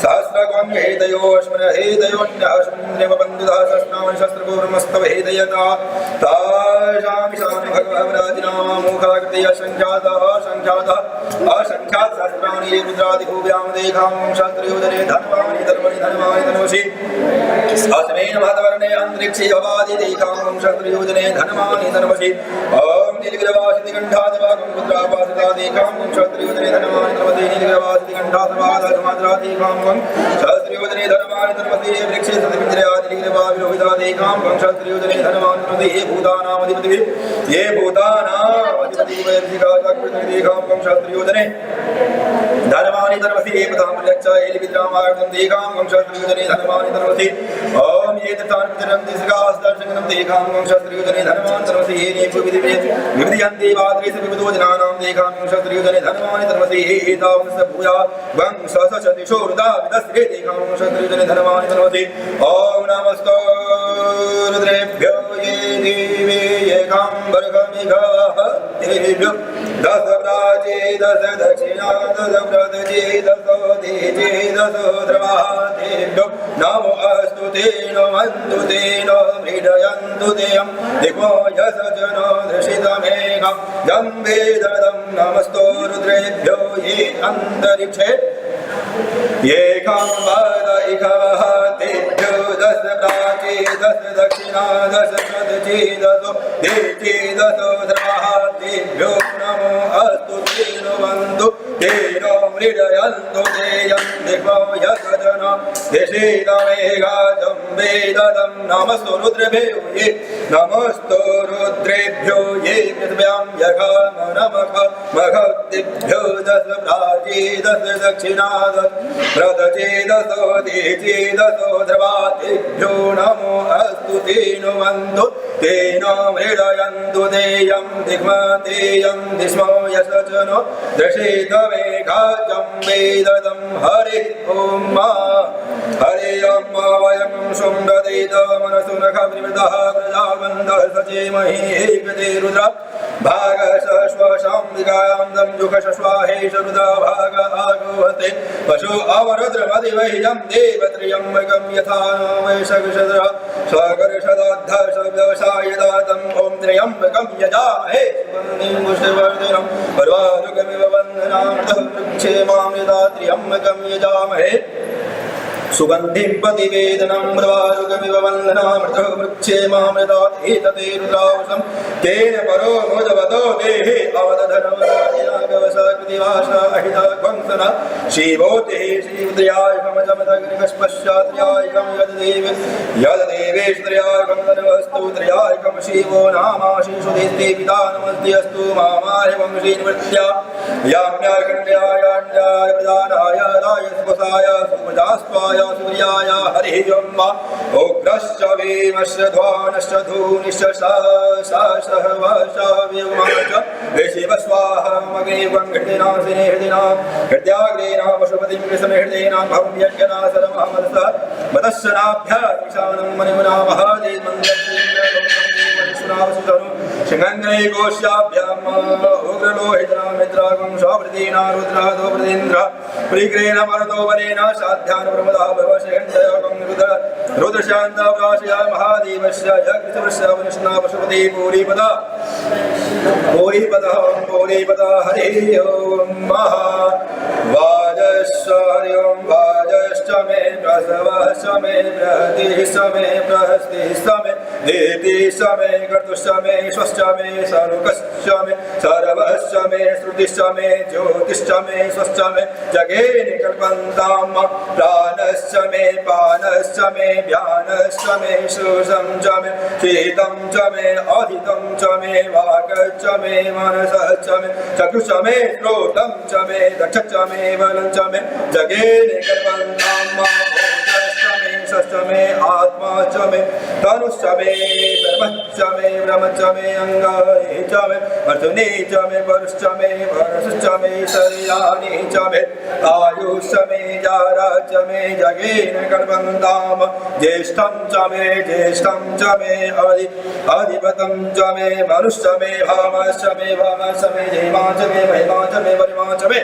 सहस्रगं हेतयो अश्मन हेतयोऽन्यः शून्यवबन्धुतः शस्नामि शस्त्रपूर्वमस्तव हेतयता ताशामिशान भगवः विराजिनामोखाकृते असङ्ख्यातः असङ्ख्यात सहस्राणि ये रुद्रादिभूव्यां देखां शास्त्रयोजने धनवानि धर्मणि धनवसि अस्मेन महतवर्णे अन्तरिक्षे अवादि देखां शास्त्रयोजने धनवानि धनवसि ॐ नीलगिरिवासिति कण्ठादिवागं रुद्रावासिता देखां शास्त्रयोजने धनवानि धनवसि नीलगिरिवासिति कण्ठादिवागमात्रा देखां शास्त्रयोजने धनवानि धनवसि वृक्षे सतिमिन्द्रयादि नीलगिरिवाविलोहिता देखां शास्त्रयोजने धनवानि धनवसि ये भूतानामधिपतिः देखां शास्त्रयोजने धनवानि धनवसि ये पदामलक्ष एलिविद्रामार्गं देखां शास्त्रयोजने धनवानि धनवसि ॐ ये तथान्वितरं दिशगास्दर्शनं देखां शास्त्रयोजने धनवानि धनवसि ये विविधयन्ति वाद्रेश विविधो जनानां देखां शास्त्रयोजने धनवानि धनवसि ये एतावंस भूया वं ससदिशो हृदा विदस्रे देखां शास्त्रयोजने धनवानि धनवसि ॐ नमस्तो रुद्रेभ्यो ये देवे एकाम्बरगमिघः देवेभ्यो दस प्राचे दस दक्षिणा दस व्रतजे दसो देजे दसो द्रवातेभ्यो नमो अस्तु तेन वन्दु तेन मृडयन्तु तेयं दिग्मो यशजनो धृषितमेघं जं वेददं नमस्तो रुद्रेभ्यो ये अन्तरिक्षे येकं वद इकवः तेभ्यो दस प्राचे दस दक्षिणा दस व्रतजे दसो देजे दसो द्रवातेभ्यो नमो अस्तु तेन वन्दु तेन मृडयन्तु तेयं दिग्मो यशजनो धृषितमेघं वेददं नमस्तु रुद्रेभ्यो ये नमस्तु रुद्रेभ्यो ये पृथिव्यां यघमनमखमघद्दिभ्यो दस प्राचे दस दक्षिणा दस व्रतजे दसो देजे दसो द्रवातेभ्यो नमो अस्तु तेन वन्दु तेन मृडयन्तु तेयं दिग्मतेयं दिस्मो यशजनो धृषितमेघं वेददं हरि ॐ हरि ॐ वयं शुम्भदेत मनसुनखविमृतः प्रजावन्दः सचेमहि एकते रुद्र भागशश्वशां विगायां दं युगशश्वाहेश रुद्र भाग आगोहते पशु अवरुद्रमदिवह्यं देवत्र्यम्बकं यथा नो वैशविषद्र स्वकर्षदाद्धशव्यवसाय दातं ॐ त्र्यम्बकं यजामहे सुगन्धिं पर्वानुगमिव वन्दनां वृक्षे मामृता त्र्यम्बकं यजामहे सुगन्धिं प्रतिवेदनं मृवारुकमिव वन्दनामृतः वृक्षेमामृतात् एतते रुद्रावशं तेन परो मोदवतो देहे अवदधनवराजिनागवसकृतिवासा अहितध्वंसन शिवोतिः श्रीरुद्र्यायकमजमदग्निकस्पश्चात्र्यायकं यददेवेश्वर्यायकं धनवस्तु त्र्यायकं शिवो नामाशीषुदेस्ते पिता नमस्ते अस्तु मामायवं श्रीनिवृत्त्या याम्याखण्ड्यायाण्ड्याय प्रदानाय रायस्वसाय सुमजास्वाय सूर्याय हरिः ओम् उग्रश्च भीमश्च ध्वानश्च धूनिश्च सहवशाव्योमाच शिव स्वाहमग्निवं हृदिनासिने हृदिना हृदयाग्रेणा पशुपतिं कृष्णे हृदयेना भवं यज्ञना सरमहमदसः मदस्सनाभ्यादिशानं मणिमुना महादेवमन्दरं शिङ्गङ्गै गोष्याभ्याम् उग्रलोहितनामित्रागं शावृतीना रुद्रादो प्रतीन्द्र प्रीग्रेण मरतो वरेण साध्यान प्रमदा भवशयन्तयोगं रुद्रशान्तव्राशया महादेवस्य यज्ञस्य वनिष्णा पशुपति पूरीपदा हरिः ओम् वाजश्च हरि ओम् वाजश्च मे प्रसवश्च मे बृहतिश्च मे बृहस्तिश्च मे देतिश्च मे कर्तुश्च मे स्वश्च मे सनुकश्च मे सर्वश्च मे श्रुतिश्च मे ज्योतिश्च मे स्वश्च मे जगेन कल्पन्ताम् प्राणश्च मे पानश्च मे व्यानश्च मे शोषं च मे शीतं च मे अधितं च मे वाक्च मे मनसः च मे चक्षुश्च मे श्रोतं च मे दक्षश्च मे बलं च मे जगेन कल्पन्ताम् च मे आत्मा च मे तनुश्च मे सर्वश्च मे ब्रह्मश्च मे अंगानि च मे अर्जुने च मे वरुश्च मे वरसश्च मे शरीराणि च मे आयुश्च मे जारा च मे जगेन कल्पन्ताम् ज्येष्ठं च मे अधिपतं च मे मनुश्च मे भामश्च मे जयमा च मे महिमा च मे परिमा च मे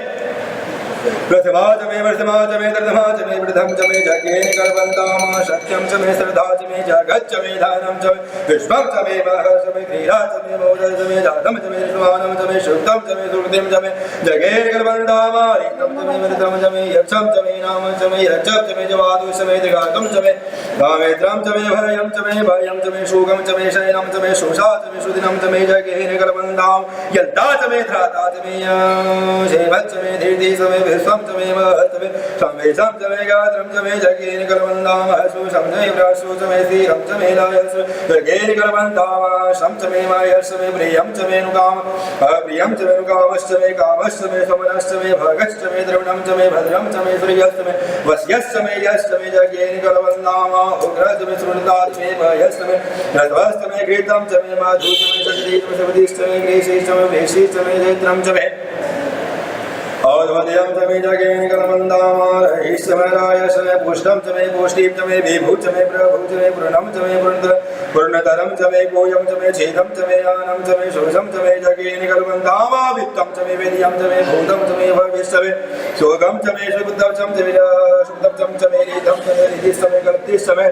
प्रथमा च मे वर्धमा च मे दर्दमा च मे वृद्धं च मे जगेन कल्पन्ताम् सत्यं च मे श्रद्धा च मे जगच्च मे दानं च मे विश्वं च मे महः च मे क्रीडा च मे मोदः च मे जातं च मे सुमानं च मे शुद्धं च मे सुकृतिं च मे जगेन कल्पन्ताम् रीतं च मे मृतं च मे यक्षं च मे नामं च मे रज्जं च मे जवादु च मे दिगातं च मे कामेत्रं च मे भयं च मे शोकं च मे शयनं च मे शोषा च मे सुदिनं च मे जगेन कल्पन्ताम् यल्ता च मे ध्राता च मे शैवं च मे धीर्ति च मे विश्वं च मे महत्त्वे संवेशं च मे गात्रं च मे जगेन कल्पन्ताम् हसुषं च मे प्रासु च मे धीरं च मे लायसु जगेन कल्पन्ताम् शं च मे मायश्च मे प्रियं च मे नुकाम अप्रियं च मे नुकामश्च मे कामश्च मे समनश्च मे भगश्च मे द्रविणं च मे भद्रं च मे सूर्यश्च मे वस्यश्च मे यश्च मे जगेन कल्पन्ताम् उग्रश्च मे सुमृताश्च मे भयश्च मे रध्वश्च मे घृतं च मे माधु च मे शक्तिश्च मे ग्रीशिश्च मे वेशिश्च मे जैत्रं च मे औद्वदयं च मे जगेन कल्पन्ताम् रहिश्च मे रायश्च मे पुष्टं च मे पुष्टिं च मे विभु च मे प्रभु च मे पूर्णं च मे पूर्णतरं च मे गोयं च मे छेदं च मे यानं च मे शोषं च मे जगेन कल्पन्ताम् वित्तं च मे वेद्यं च मे भूतं च मे भविष्यं च मे शोकं च मे शुद्धं च मे शुद्धं च मे रीतं च मे रीतिश्च मे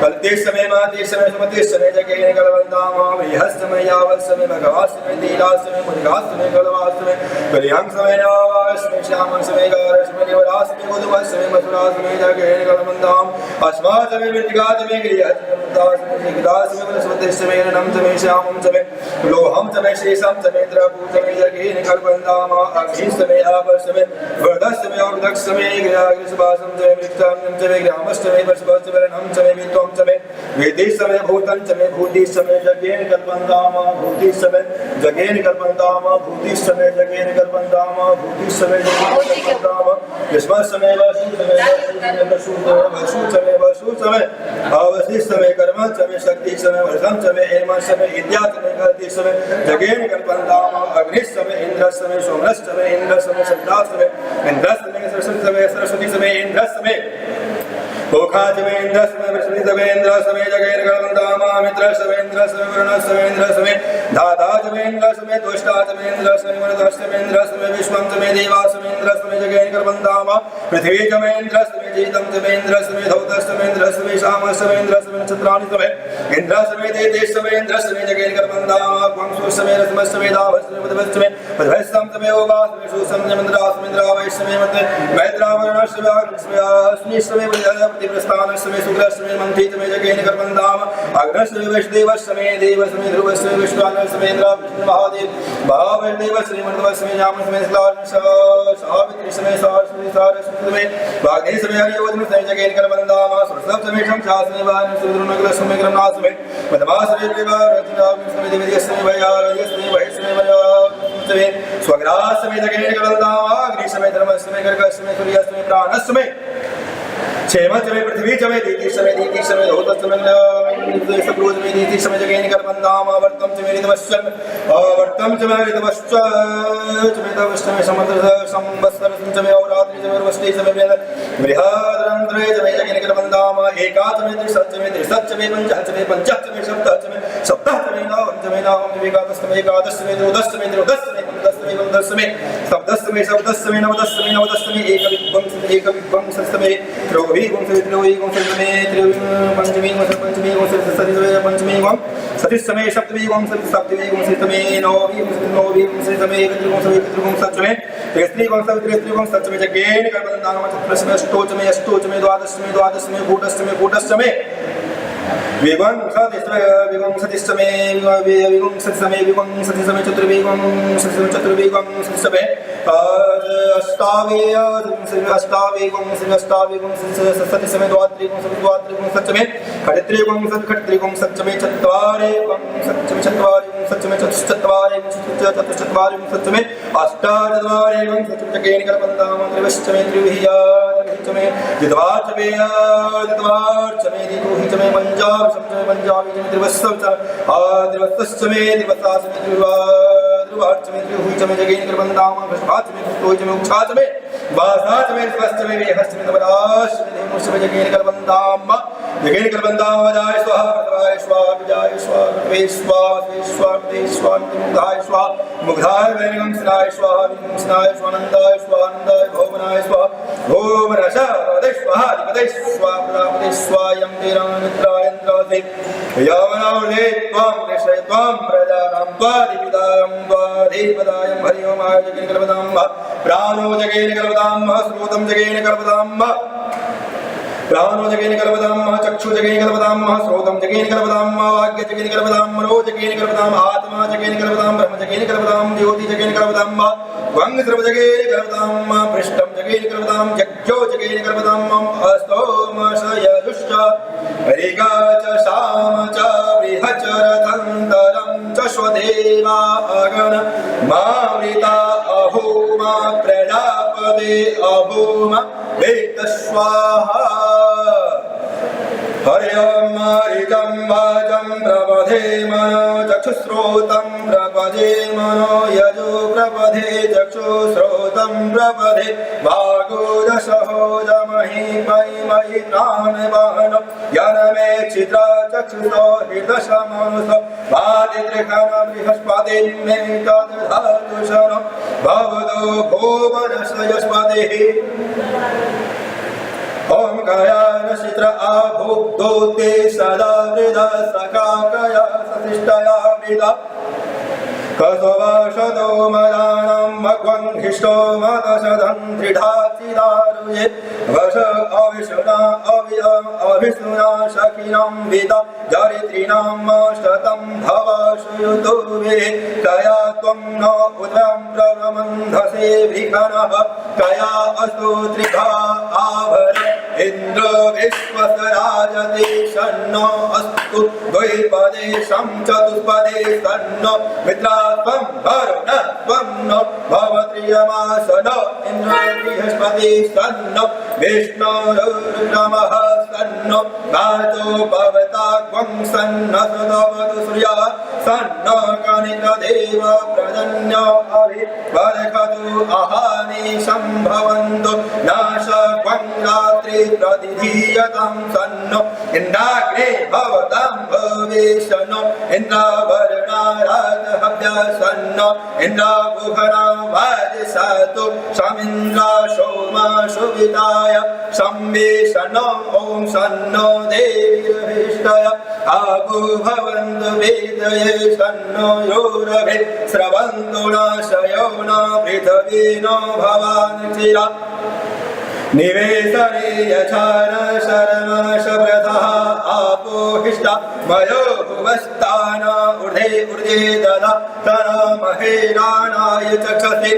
कल्तिश्च मे मातिश्च मे सुमतिश्च मे जगेन कल्पन्ताम् बृहश्च मे यावश्च मे भगवाश्च मे धीराश्च मे मुनिगाश्च मे कलवाश्च मे कलियांश्च मे नावाश्च मे श्यामश्च मे गारश्च मे निवराश्च मे गोधुमश्च मे मथुराश्च मे जगेन कल्पन्ताम् अस्माश्च मे मृत्तिकाश्च मे गृहश्च मे मुक्ताश्च मे जिगदाश्च मे वनस्पतिश्च मे ननं च मे श्यामं च मे लोहं च मे शेषं च मे द्रवं च मे जगेन कल्पन्ताम् अग्निश्च मे आपश्च मे वरदश्च मे और्धश्च मे गृहाग्निश्वासं च मे मृत्तं च मे ग्रामश्च मे वशवश्च मे रणं च मे वित्तं च मे वेदिश्च मे भूतं च मे भूतिश्च मे जगेन कल्पन्ताम् भूतिश्च मे जगेन कल्पन्ताम् भूतिश्च मे जगेन कल्पन्ताम् भूतिश्च मे जगेन कल्पन्ताम् विश्वश्च मे वसु च मे अवशिश्च मे कर्म च मे शक्तिश्च मे वर्षं च मे हेमश्च मे इद्या च मे गतिश्च मे जगेन कल्पन्ताम् अग्निश्च मे इन्द्रश्च मे सोमश्च मे इन्द्रश्च मे शब्दाश्च मे इन्द्रश्च मे सरस्वती च मे इन्द्रश्च मे मुखाचमेन्द्र समय वृषभेन्द्र समय जगेन गणवंतामा मित्र समेन्द्र समय वरुण समेन्द्र समय धाता चमेन्द्र समय दुष्टा चमेन्द्र समय मरुद समेन्द्र समय विश्वम समय देवा समेन्द्र समय जगेन गणवंतामा पृथ्वी चमेन्द्र समय जीतम चमेन्द्र समय धौत समेन्द्र समय श्याम समेन्द्र समय नक्षत्राणि समय इंद्र समय देश समेन्द्र समय जगेन गणवंतामा वंशो समय रसम समय दावस समय मधुवस समय मधुवसम समय ओगा समय शोषम समय मंद्रा समय इंद्रावय समय मत मैत्रा वरुण समय समय अस्मि समय प्रतिप्रस्थान समय शुक्र समय मंथि समय जगेन गणवंतामा अग्नि समय वैष्णदेव समय देव समय ध्रुव समय विश्वान समय इंद्र विष्णु महादेव महादेव श्री मधुवस समय जाम समय सावित्री समय सरस्वती समय वाग्देव समय हरिओम समय जगेन गणवंतामा सरस्वती समय शंखा समय वान सुरुद्रनगल समय ग्रहनाथ समय मधवा समय विवाह रचना समय देवी समय भया समय भय समय भया समय स्वग्रास समय जगेन गणवंतामा अग्नि समय धर्म समय गर्ग समय सूर्य समय प्राण समय क्षेम समय पृथ्वी समय दीति समय धौत समय सप्रोज में दीति समय जगेन गणवंतामा वर्तम समय ऋतवश्चम वर्तम समय ऋतवश्चम समुद्र संवत्सर समय अवरात्रि समय वर्षि समय बृहद्रंध्र समय जगेन गणवंतामा एकाच समय त्रिसत् समय पंचः समय पंचः समय सप्तः समय नवम समय एकादश समय द्वादश समय त्रयोदश समय पंचदश समय पंचदश समय सप्तदश समय नवदश समय एक विद्वंस समय त्रयोवी पंचमी पंचमी सती समय सप्तमी सप्तमी समय नौवी समय सप्तमी सप्तमी जगेन गणवंतामा चतुर्दशमे अष्टोचमे द्वादशमे कूटस्थमे विवंसति समय चतुर्विंशति अष्टाविंशति समय द्वात्रिंशति खट्त्रिंशति चतुश्चत्वारिंशति अष्टाचत्वारिंशति जगेन गणवंतामा त्रिवश्चमे त्रिविहिचमे द्विद्वाचमे द्विगुहिचमे पंजाब पंजाबी चमे त्रिवत्सश्चमे त्रिवत्साचमे त्रिवाचमे त्रिहुचमे जगेन गणवंतामा वृषभाचमे पुष्पोचमे उक्षाचमे वासाचमे त्रिवश्चमे वेहश्चमे तवराश्चमे धेनुश्चमे जगेन गणवंतामा वजाय स्वाहा प्रतवाय स्वाहा विजाय स्वाहा प्रतवे स्वाहा प्रतवे स्वाहा मुग्धाय स्वाहा मुग्धाय वैरिवंशनाय स्वाहा विवंशनाय स्वानंदाय स्वानंदाय भौमनाय स्वाहा भौमरसापदे स्वाहा अधिपते स्वाहा प्रजापते स्वाहा यं तेरां मित्रायन्द्रासे यवनावले त्वां कृष्णय त्वां प्रजानां त्वाधिपदायं त्वाधिपदायं हरि ओम आय जगेन गणवंतामा प्राणो जगेन गणवंतामा श्रोतं जगेन गणवंतामा प्राणो जगेन गणवंतामा चक्षु जगेन गणवंतामा श्रोतं जगेन गणवंतामा वाक्य जगेन गणवंतामा मनो जगेन गणवंतामा आत्मा जगेन गणवंतामा ब्रह्म जगेन गणवंतामा ज्योति जगेन गणवंतामा वंग सर्व जगेन गणवंतामा पृष्ठं जगेन गणवंतामा जज्ञो जगेन गणवंतामा अस्तोम शयजुश्च हरिका च शाम च बृहच्च रथन्तरं च स्वदेवा अगण मामृता अहोमा प्रजापते अहोमा वेद स्वाहा हरिओम हरिजं वाचं प्रपदे मनो चक्षुश्रोतं प्रपदे मनो यजो प्रपदे चक्षुश्रोतं प्रपदे वागोदशहोजमहि मयि प्राणवहन जनमे छिद्र चक्षुषो हृदशमनुष वादित्रिखम बृहस्पतिर्मे तद्धातुषण भवतो भुवनस्यस्पतिः ओम कायान चित्र आभुक्तो ते सदा वृदा सखा कया सतिष्ठया वृदा कसवाशदो मदानं भगवन् हिष्टो मदशदं दृढाचिदारुये वश अविष्णुना अविष्णुना शकिनं वेदा जरित्रीणां शतं भवशुयुतो वे कया त्वं न उदं प्रवमन्धसे भृखनः कया अस्तु त्रिधा आभर इंद्र विश्वसराजते शन्नो अस्तु द्वैपदे शं चतुष्पदे शन्नो मित्रा त्वं वरुण त्वं न भवत्रियमासन इंद्र बृहस्पति शन्नो विष्णुरुक्रमः शन्नो गातो भवता त्वं शन्न सुदवतु सूर्यः सन्नो कनिकदेव प्रजन्य अभिवर्षतु अहानि सम्भवन्तु नाशक्वं रात्रि प्रतिधीयतां सन्नो इन्द्राग्ने भवतां भवेशनो इन्द्रावरुणाराधहव्य सन्नो इन्द्रावुहना वाजसतु समिन्द्रा सोमा सुविताय संवेशनो ॐ सन्नो देवीरभिष्टय आपो भवन्तु वेदये सन्नो योरभि स्रवन्तु नाशयो न पृथिवी नो भवानि चिरा निवेशने यचान शरणशब्रतः आपोहिष्टा मयो भुवस्तान ऊर्ध्वे ऊर्जे ददा तना महेराणाय चक्षसे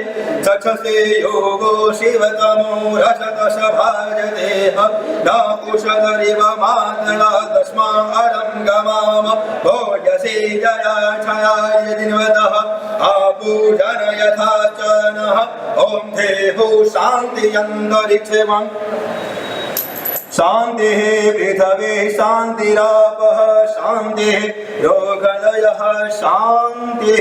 चक्षसे योगो शिवतमो रसतश भाजदेह न कुशलरिव मातला तस्मा अरङ्गमाम भोजसे जया छयाय दिनवतः आपूजन यथा च नः ॐ देहो शान्तियन्तरिक्षे शान्तिः पृथिवी शान्तिरापः शान्तिः रोगदयः शान्तिः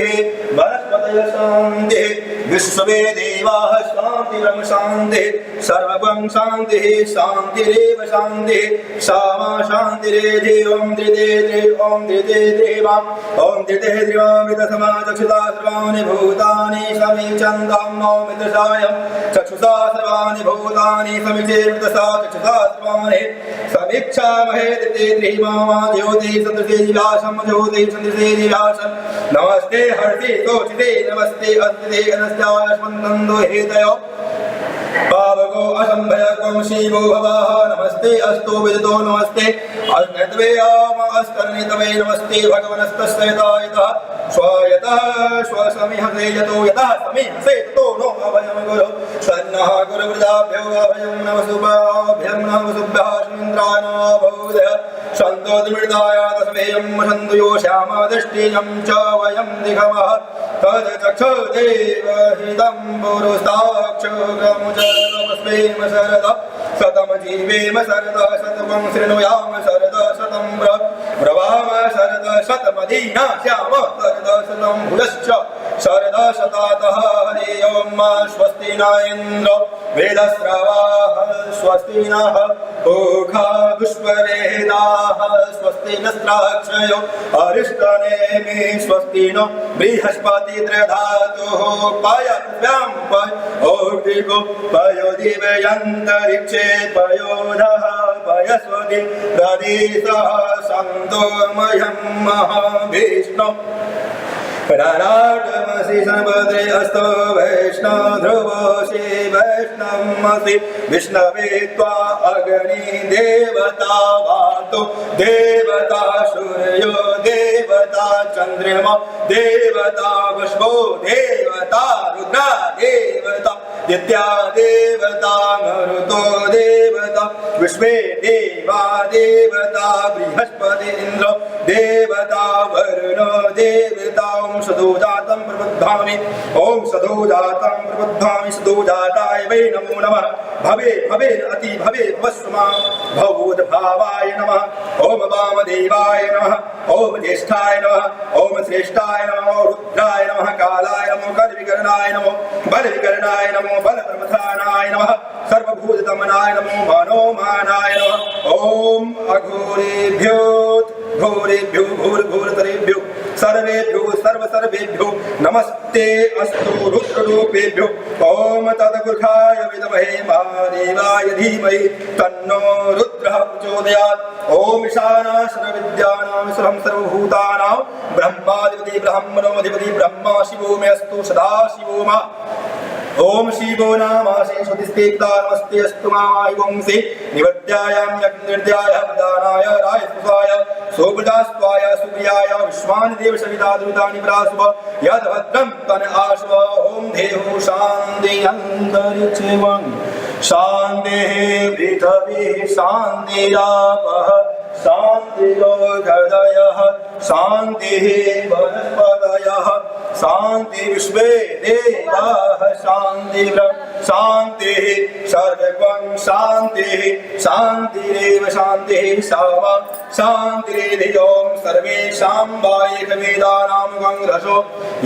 वनस्पतयः शान्तिः विश्वे देवाः शान्तिरं शान्तिः सर्वं शान्तिः शान्तिरेव शान्तिः सामा शान्तिरेधि ॐ धृते द्रिवाम् ॐ धृते द्रिवामितसमा चक्षुषा सर्वाणि भूतानि समीचन्तां नो मित्रसायं चक्षुषा सर्वाणि भूतानि समीचेर्मृतसा चक्षुषा सर्वाणि समीक्षामहे धृते द्रिवामा ज्योतिः सदृशे जिलासं ज्योतिः सदृशे जिलासं नमस्ते हर्षि सोचिते नमस्ते अस्तिते अनस्याय स्पन्दन्तो हेतयो पावको असंभयकं शिवो भवः नमस्ते अस्तु विदितो नमस्ते अस्नत्वेयाम अस्कर्णितवे नमस्ते भगवनस्तस्यतायतः स्वयतः स्वसमिहसे यतो यतः समिहसे ततो नो अभयं गुरु सन्नः गुरुवृदाभ्यो अभयं नमसुभ्याभ्यं नमसुभ्यः श्रीन्द्राय नमोऽभूदः सन्तो दिमृताय तस्मेयं सन्तु यो श्यामदृष्टियं च वयं दिघमः तदचक्षुदेव हृदं पुरुस्ताक्षुग्रमुचस्मेम शरदा शतं जीवेम शरदा शतमं शृणुयाम शरदा शतं ब्रवाम शरदा शतमदीना श्याम शरदा शतं भुजश्च शरदा शतातः हरि ओं स्वस्ति न इन्द्रो वेदस्रवाः स्वस्ति नः पूषा दुष्परेदाः स्वस्ति नस्त्राक्षयो अरिष्टनेमि स्वस्ति नो बृहस्पति दधातुः पयभ्यां पयोदिको पयो दिव्यन्तरिक्षे पयोधः पयस्वति प्रदेशः सन्तोमयं महाविष्णु राराटमसि संभद्रे अस्तो वैष्णव ध्रुवोऽसि वैष्णवमसि विष्णवे त्वा अग्नि देवता वातो देवता सूर्यो देवता चन्द्रमा देवता पुष्पो देवता रुद्रा देवता नित्या देवता मरुतो देवता विश्वे देवा देवता बृहस्पति इन्द्रो देवता वरुणो देवता सदोजातं प्रबुद्धामि ओं सदोजातं प्रबुद्धामि सदोजाताय वै नमो नमः भवे भवे अति भवे भवस्मा भवोद्भावाय नमः ओं वामदेवाय नमः ओं ज्येष्ठाय नमः ओं श्रेष्ठाय नमः रुद्राय नमः कालाय नमो कलविकरणाय नमो बलविकरणाय नमो बलप्रमथानाय नमः सर्वभूतदमनाय नमो मनोमानाय नमः ओं अघोरेभ्यो घोरेभ्यो भूर्भुवस्सुरेभ्यो सर्वेभ्यो सर्वसर्वेभ्यो नमस्ते अस्तु रुद्ररूपेभ्यो ओम तत्पुरुषाय विद्महे महादेवाय धीमहि तन्नो रुद्रः प्रचोदयात् ओम ईशानाश्रविद्यानां सर्वं सर्वभूतानां ब्रह्माधिपति ब्रह्मणोऽधिपति ब्रह्मा शिवो मे अस्तु सदा शिवो मा ओम शिवो नामासि सुतिस्तेक्ता नमस्ते अस्तु माय वंशे निवद्यायां यज्ञनिर्द्याय प्रदानाय रायस्पुषाय सोपदास्त्वाय सुप्रियाय विश्वानि देव सविता दुरितानि प्रासुभ यद्भद्रं तन आशुभ ओम देहो शान्ति अन्तरिक्षे शान्तिः पृथिवी शान्तिरापः शान्तिरोगदयः शान्तिः वनस्पतयः शान्ति विश्वे देवाः शान्ति शान्तिः सर्वं शान्तिः शान्तिरेव शान्तिः सावा शान्तिरेधियों सर्वेषां वायकवेदानां गं रसो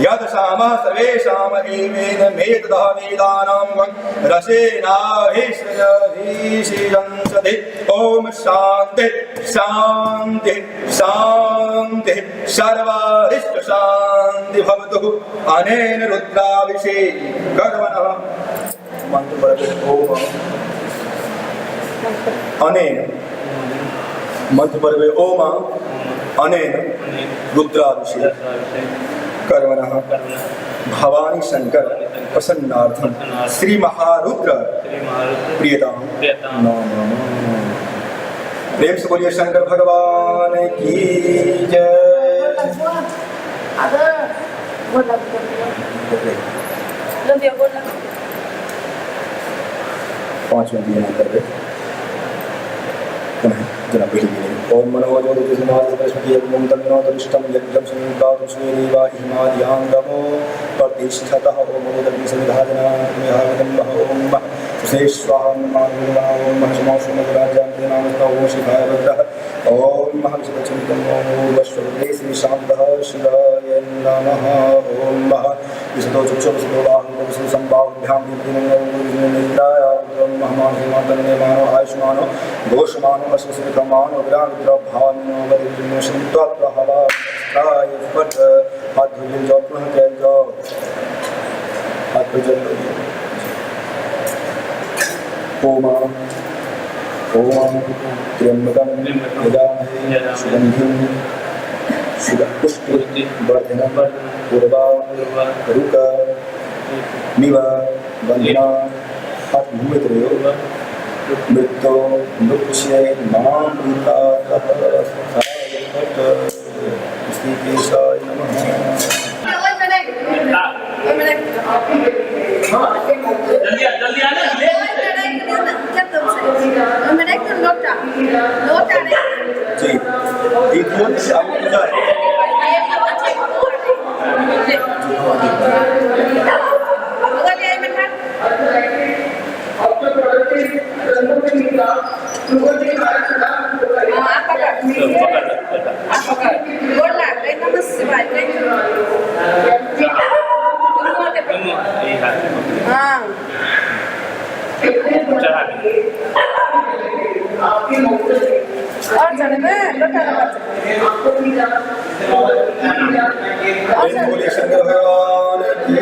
यत् सामः सर्वेषाम् एवेदमेतदः वेदानां गं रसेनाभिषयधीशिरंसधि ॐ शान्तिः शान्तिः शान्तिः सर्वारिष्ट शान्ति भवतु अनेन रुद्राभिषेकर्मणः मंत्र पढ़ते ओम अनेन मंत्र पढ़ते ओम अनेन रुद्राभिषेक कर्मणः भवानी शंकर प्रसन्नार्थम श्री महारुद्र प्रियताम नमः। प्रेम से बोलिए शंकर भगवान की जय। पांच मिनट ये कर रहे जना पहले ओम मनोजोति समाधिस्मृति ओम तन्नो दरिष्टम यज्ञं संयुक्तात् श्रीदेवा हिमाद्यां नमो प्रतिष्ठतः ओम मोदग्नि सविधाजना मेहाविदं ओम सुशेश्वाहं मानवं ओम महशमाशुमराजां नामस्तौ ओम शिवाय रुद्रः ओम महविष्णुचिन्तं ओम वश्वदे श्री शान्तः शिवाय नमः ओम मह विशदो चक्षुषदो बाहुं संभाव्यां निद्राय महामान हिमातन्ने मानो आयुष्मानो घोषमानो अश्वसितमानो विरामिद्रभामिनो वरिजिनो संत्वात्प्रहवा स्त्राय फट हाथ धुल जाओ पुनः कैल जाओ हाथ पे जल लो ओम ओम त्र्यंबकं यजामहे सुगंधिं सुगंधिवर्धनम् उर्वारुक मिव बन्धना हाथ घूमते रहो मृत्यो मुच्ये श्रीकेशाय नमः। जल्दी आना जी दीदियों से आप पूजा है और चढ़े में लोटा लगा बोलिए शंकर भगवान की जय।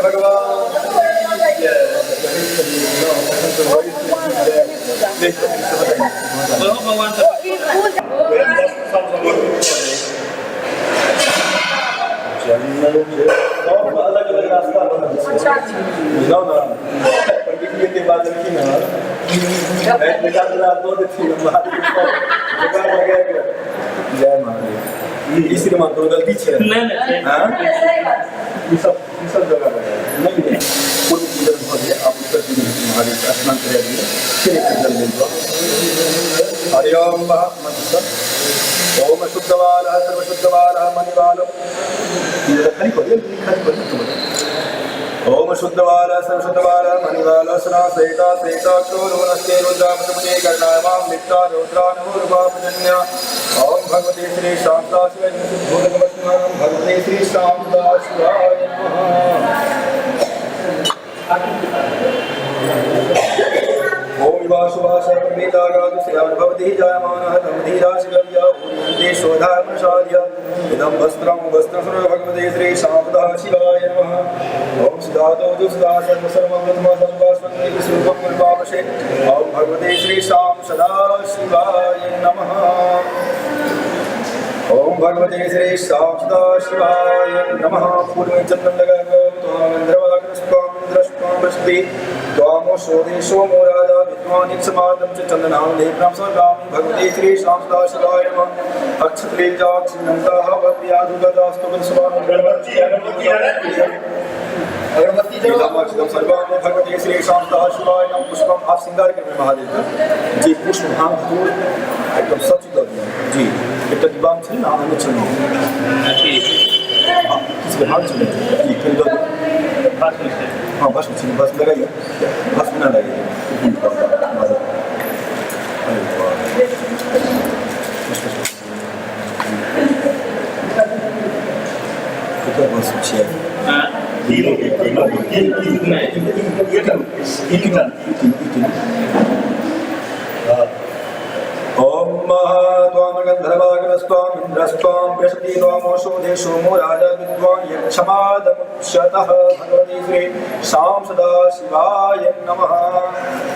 भगवान भगवान अलग अलग रास्ता मिलाओ ना पंडित जी के बाद रखी ना एक निकाल दो देखी जय महादेव ये श्रीमान तो गलती छे नहीं हां ये सब जगह नहीं नहीं पूरी पूजन हो गया आप उत्तर महादेव का स्नान कर दिए फिर एक जल ले लो हरि ओम मंत्र ओम शुद्धवाल सर्वशुद्धवाल मणिवाल ये खाली बोलिए ओम शुद्धवाल सर्वशुद्धवाल मणिवाल सना सेता सेता क्षोरवनस्ते रुद्रामतमने कर्णायमां नित्ता रुद्रानुर्वापजन्य ओम भगवते श्री शांता शिवाय भूतकवस्नां भगवते श्री शांता शिवाय नमः। ओम वासुवास परमेतागादु श्रीभवति जायमानः तमधीराशिगव्या उन्नते शोधामशाद्य इदं वस्त्रं भगवते श्री शांता शिवाय नमः। ओम सुधातो दुसदा सर्वं प्रथमसर्वास्वन्ति स्वरूपं निर्वापशे ओम भगवते श्री शाम सदा शिवाय नमः। ओम भगवते श्री शाम सदा शिवाय नमः। पूर्वे चंदन लगाओ त्वामिन्द्रवाग्रस्त्वां दृष्ट्वां वृष्टि त्वामो सोदेशो मोराजा विद्वानिक समादं च चंदनां लेपनां सर्वामि भगवते श्री शाम सदा शिवाय नमः। अक्षत्रेजाक्षिणन्ताः वद्याधुगदास्तु अगरबत्ती जलामाक्षितम सर्वाणि भगवते श्री शांता शिवाय नमः। पुष्पम आप श्रृंगार करने महादेव जी पुष्प भांग धूल एकदम सच जी एक डिब्बा में ना हमें चलना इसमें हाथ चले जी फिर दो हाँ बस लगाइए बस ना लगाइए बस अच्छी है ओम त्वां गंधर्वाग्रस्त्वां इन्द्रस्त्वां प्रसति त्वामोषो देशो मो राजा विद्वान् यक्षमादमुच्यतः भगवती श्री शां सदा शिवाय नमः।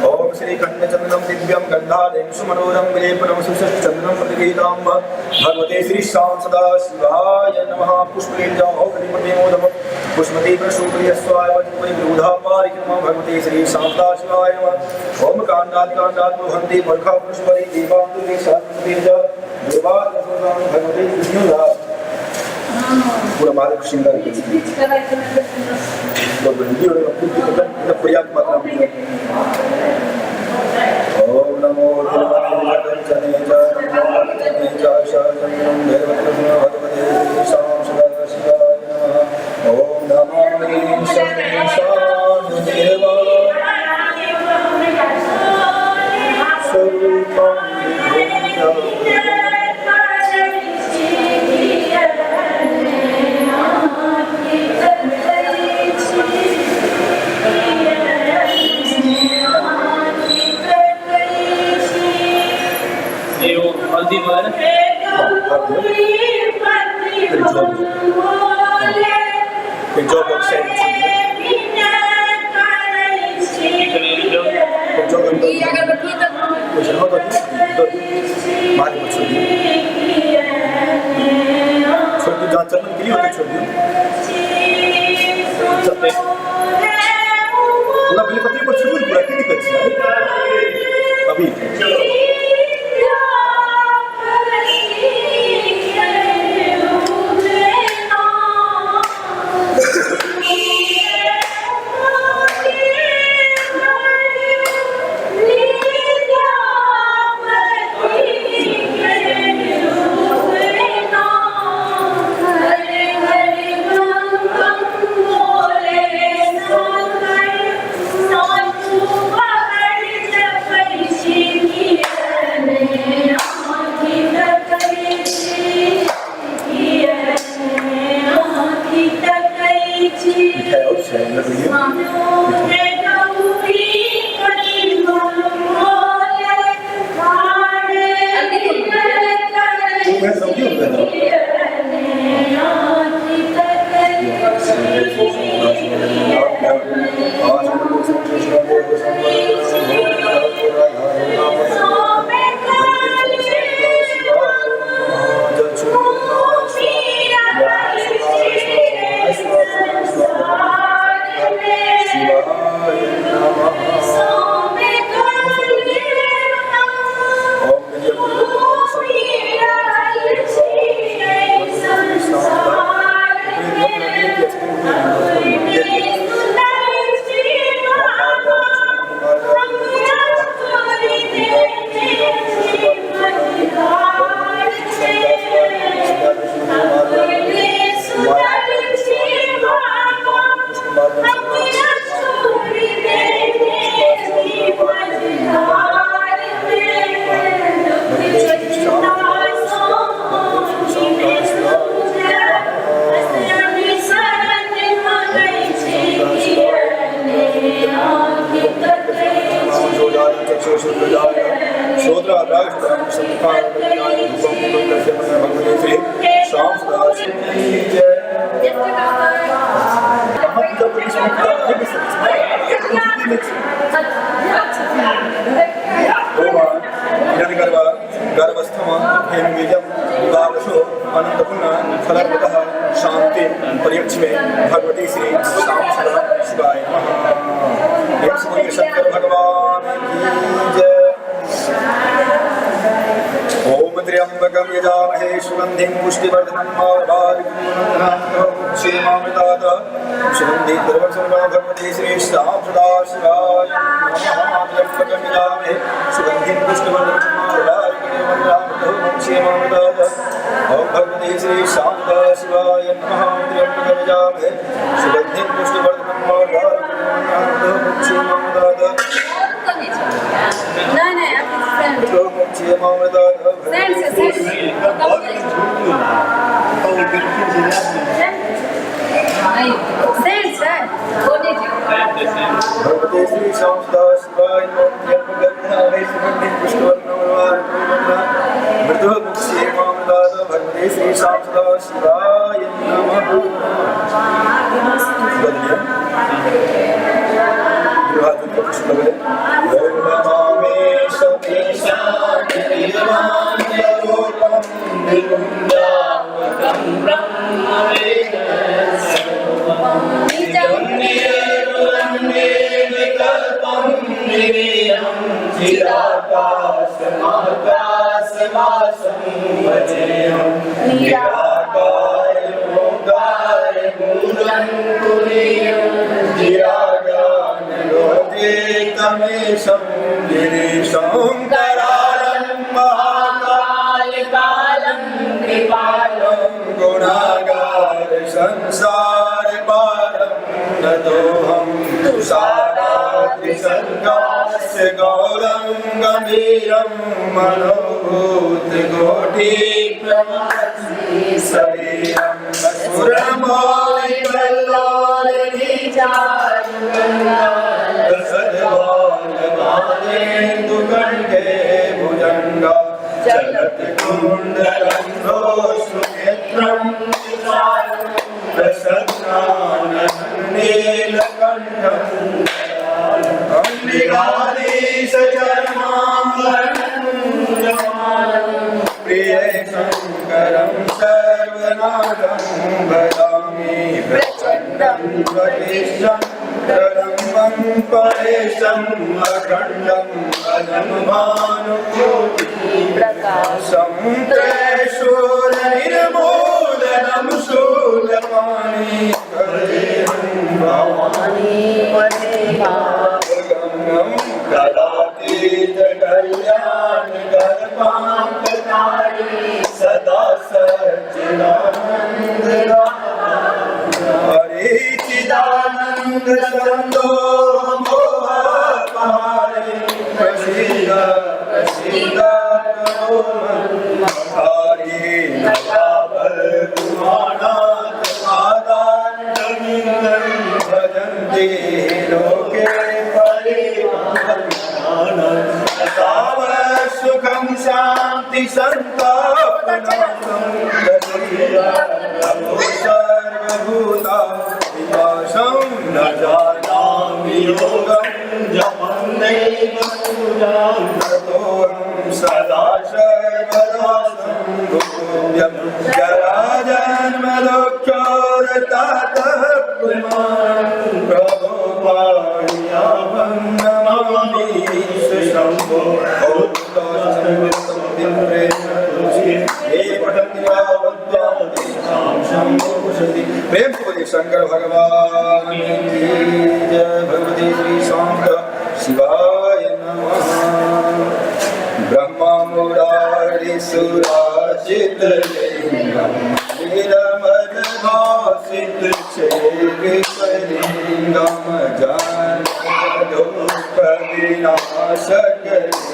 ओम श्री खण्डचन्द्रं दिव्यं गन्धादें सुमनोरं विलेपनं सुषट्चन्द्रं प्रतिगीतां भगवते श्री शां सदा शिवाय नमः। पुष्पलीलाओकलिपतिमोदम पुष्पति प्रसूप्रियस्वाय वज्रपरिविरुधा पारिक्रमः भगवते श्री शां सदा शिवाय नमः। ओम काण्डात् ब्रुहन्ति वर्खा पुष्परि देवा भगवते पूरा मार्ग श्रृंगार पर्याप्त मात्रा ओम नमो भगवते ओम नमो शांति पर्यक्ष में भगवती श्री शाम सदा शिवाय नमः। शंकर भगवान की जय। ओम त्र्यंबकं यजामहे सुगंधिं पुष्टिवर्धनं क्षेमामृतात् सुगन्धिं सर्वसर्वा भगवती श्री शाम सदा शिवाय नमः। त्र्यंबकं यजामहे सुगंधिं पुष्टिवर्धनं ओम भगवते श्री शांता शिवाय नमः। त्र्यंबकं सुगंधिं पुष्टिवर्धनं नहीं नहीं भगवते श्री शांता शिवाय भगवते श्री शांता शिवाय नमः। गुणागार संसार पारं नतोऽहं तुषाराद्रि संकास्य गौरं गंभीरं मनोभूतकोटि शरीरं सद्भावनेन्दुकण्ठे भुजङ्गा चलत कुण्डलं रोषनेत्रं प्रसन्नाननीलकण्ठम् अम्बिकाधीश प्रिय शङ्करं सर्वनाथं भजामि प्रचण्डं वरिष्ठं प्रलम्बं परेशम् अखण्डम् अननुभानुकोटिप्रकाशं त्रैशूलनिर्मूलनं शूलपाणि भवानी गम्यं कदातीत कल्याण कल्पान्तकारी सदा सच्चिदानन्द हरे चिदानन्द सन्दोह मोहपारे प्रसीद प्रसीद करो हरि नगावल कुमानाथ पादान्यमिन्दं भजन्ति लोके सुखं शांति संतापनाशं सर्वभूता विनाशं न जानामि योगं जपं नैव पूजां ततोऽहं सदा सर्वदा सम्भूयं जराजन्मदुःखोरतातः पुमान् प्रभो पाणियाहं नमामि शम्भो प्रेम से शंकर भगवान की जय। भगवती श्री शांत शिवाय नमः। ब्रह्मा मुरारी सुराचित लिंगम वीरमदभासित लिंगम जानोप विनाशक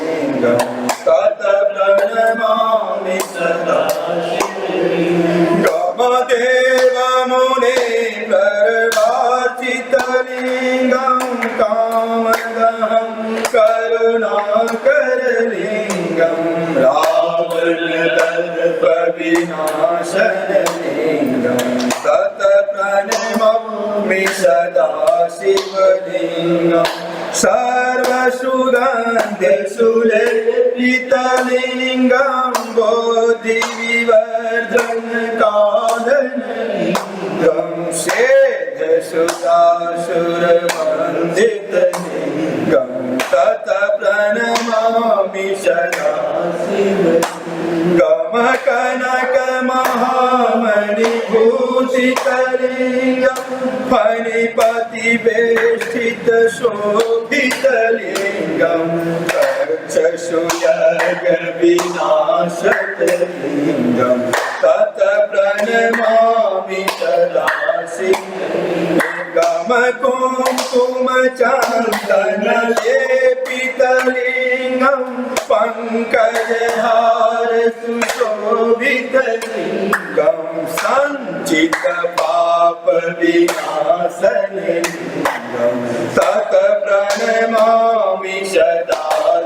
लिंगम तत प्रणमामि सदा कामदेव मुने प्रवाचितलिंगं कामदहं करुणाकरलिंगं रावणदर्प विनाशनलिंगं तत प्रणमामि सदा शिवलिंगं सर्वसुगन्धिसुलेपितलिंगं बोधिविवर्धनकारणलिंगं सेधसुतासुरवन्दितलिंगं तत प्रणमामि सदा गमकनकमहामणिभूषितलिंगं फणिपतिवेष्टितशोभितलिंगं शशुयज्ञविनाशकलिङ्गं तत प्रणमामि सदा शिवलिङ्गं कुङ्कुमचन्दनलेपितलिङ्गं पङ्कजहार सुशोभितलिङ्गं सञ्चितपापविनाशनलिङ्गं तत प्रणमामि सदा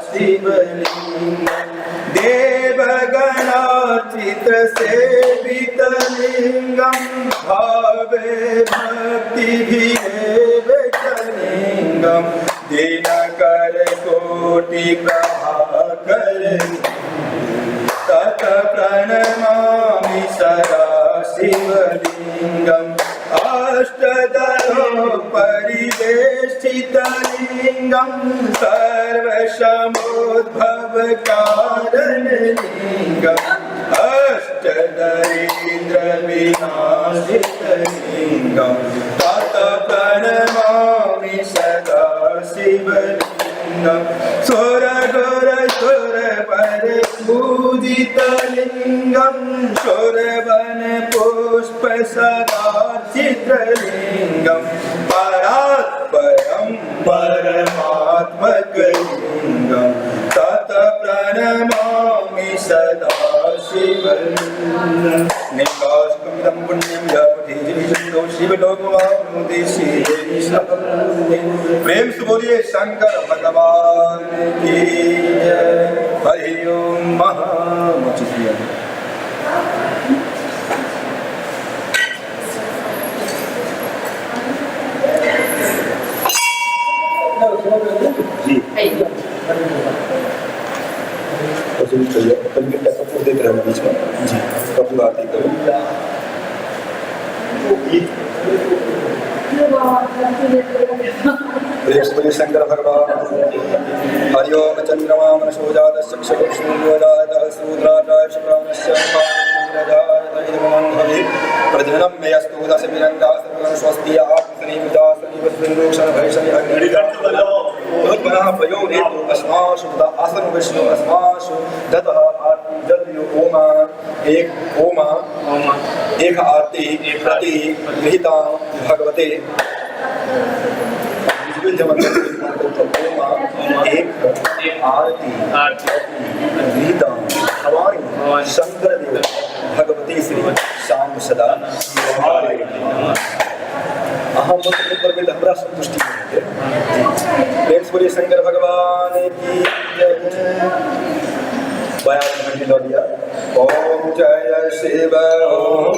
शिवलिङ्गं देवगणार्चितसेवितलिङ्गं भावे भक्तिभिरेव च लिङ्गं दिनकरकोटिप्रभाकरलिङ्गं तत प्रणमामि सदा शिवलिङ्गम् अष्टदलोपरिवेष्टितलिङ्गं सर्वसमोद्भवकारणलिङ्गम् अष्टदरिद्रविनाशितलिङ्गं तत प्रणमामि सदा शिवलिङ्गं सुरगुरसुरपरपूजितलिङ्गं शोरवनपुष्पसदार्चितलिङ्गं परात्परं परमात्मकलिङ्गं तत प्रणमामि सदा शिवलिङ्गं निकाशकमिदं पुण्यं यपठेजिविष्णो शिवलोकवाप्नोति श्रीदेवी प्रेम से बोलिए शंकर भगवान की जय। हरि ओम महामचुतिया जी कभी कपूर देते रहना बीच में जी कपूर आती कभी प्रेम शंकर भगवान हरि ओम चंद्रमा मनसोजात चक्षुषूर्योजात शूद्राजाय शुक्रानस्य प्रजननम मे अस्तु दश विरंगा सर्वं स्वस्ति आत्मसनिमिता सनिवस्वरूक्षण भैषणि अग्निर्गणः पयो हेतु अस्मासु आसन विष्णु अस्मासु दतः आरती जल्यो ओमा एक आरती प्रति गृहीता भगवते एक आरती गीता हमारी शंकर देव भगवती श्री श्याम सदा अहम पर हमरा संतुष्टि प्रेम से बोलिए शंकर भगवान की जय। 52 घंटे लौ दिया। ओम जय शिव ओम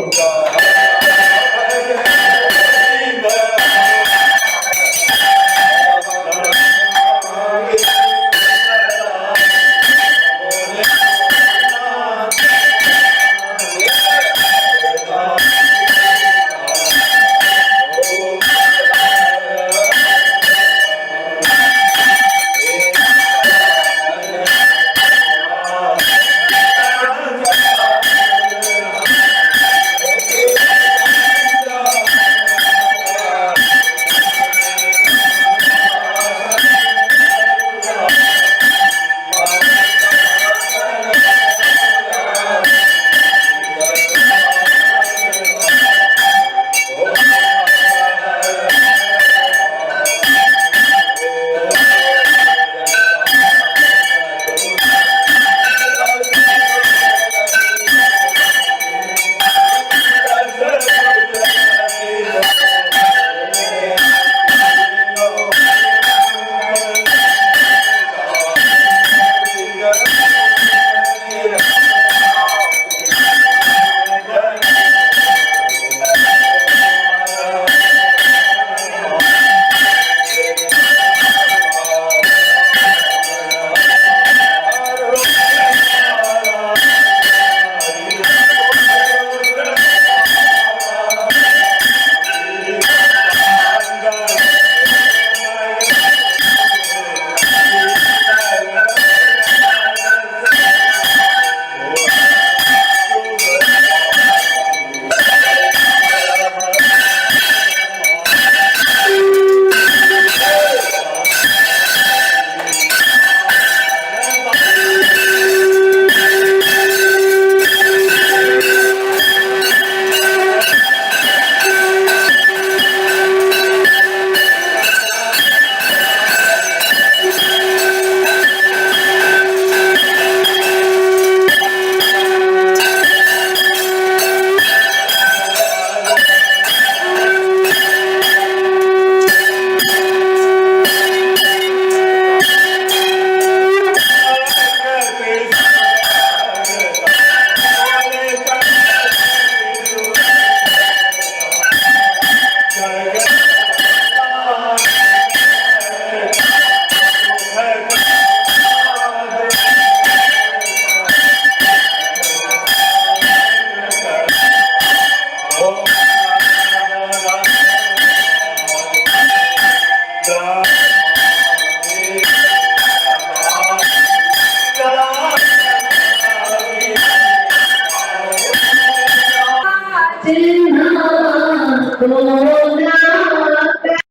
नमो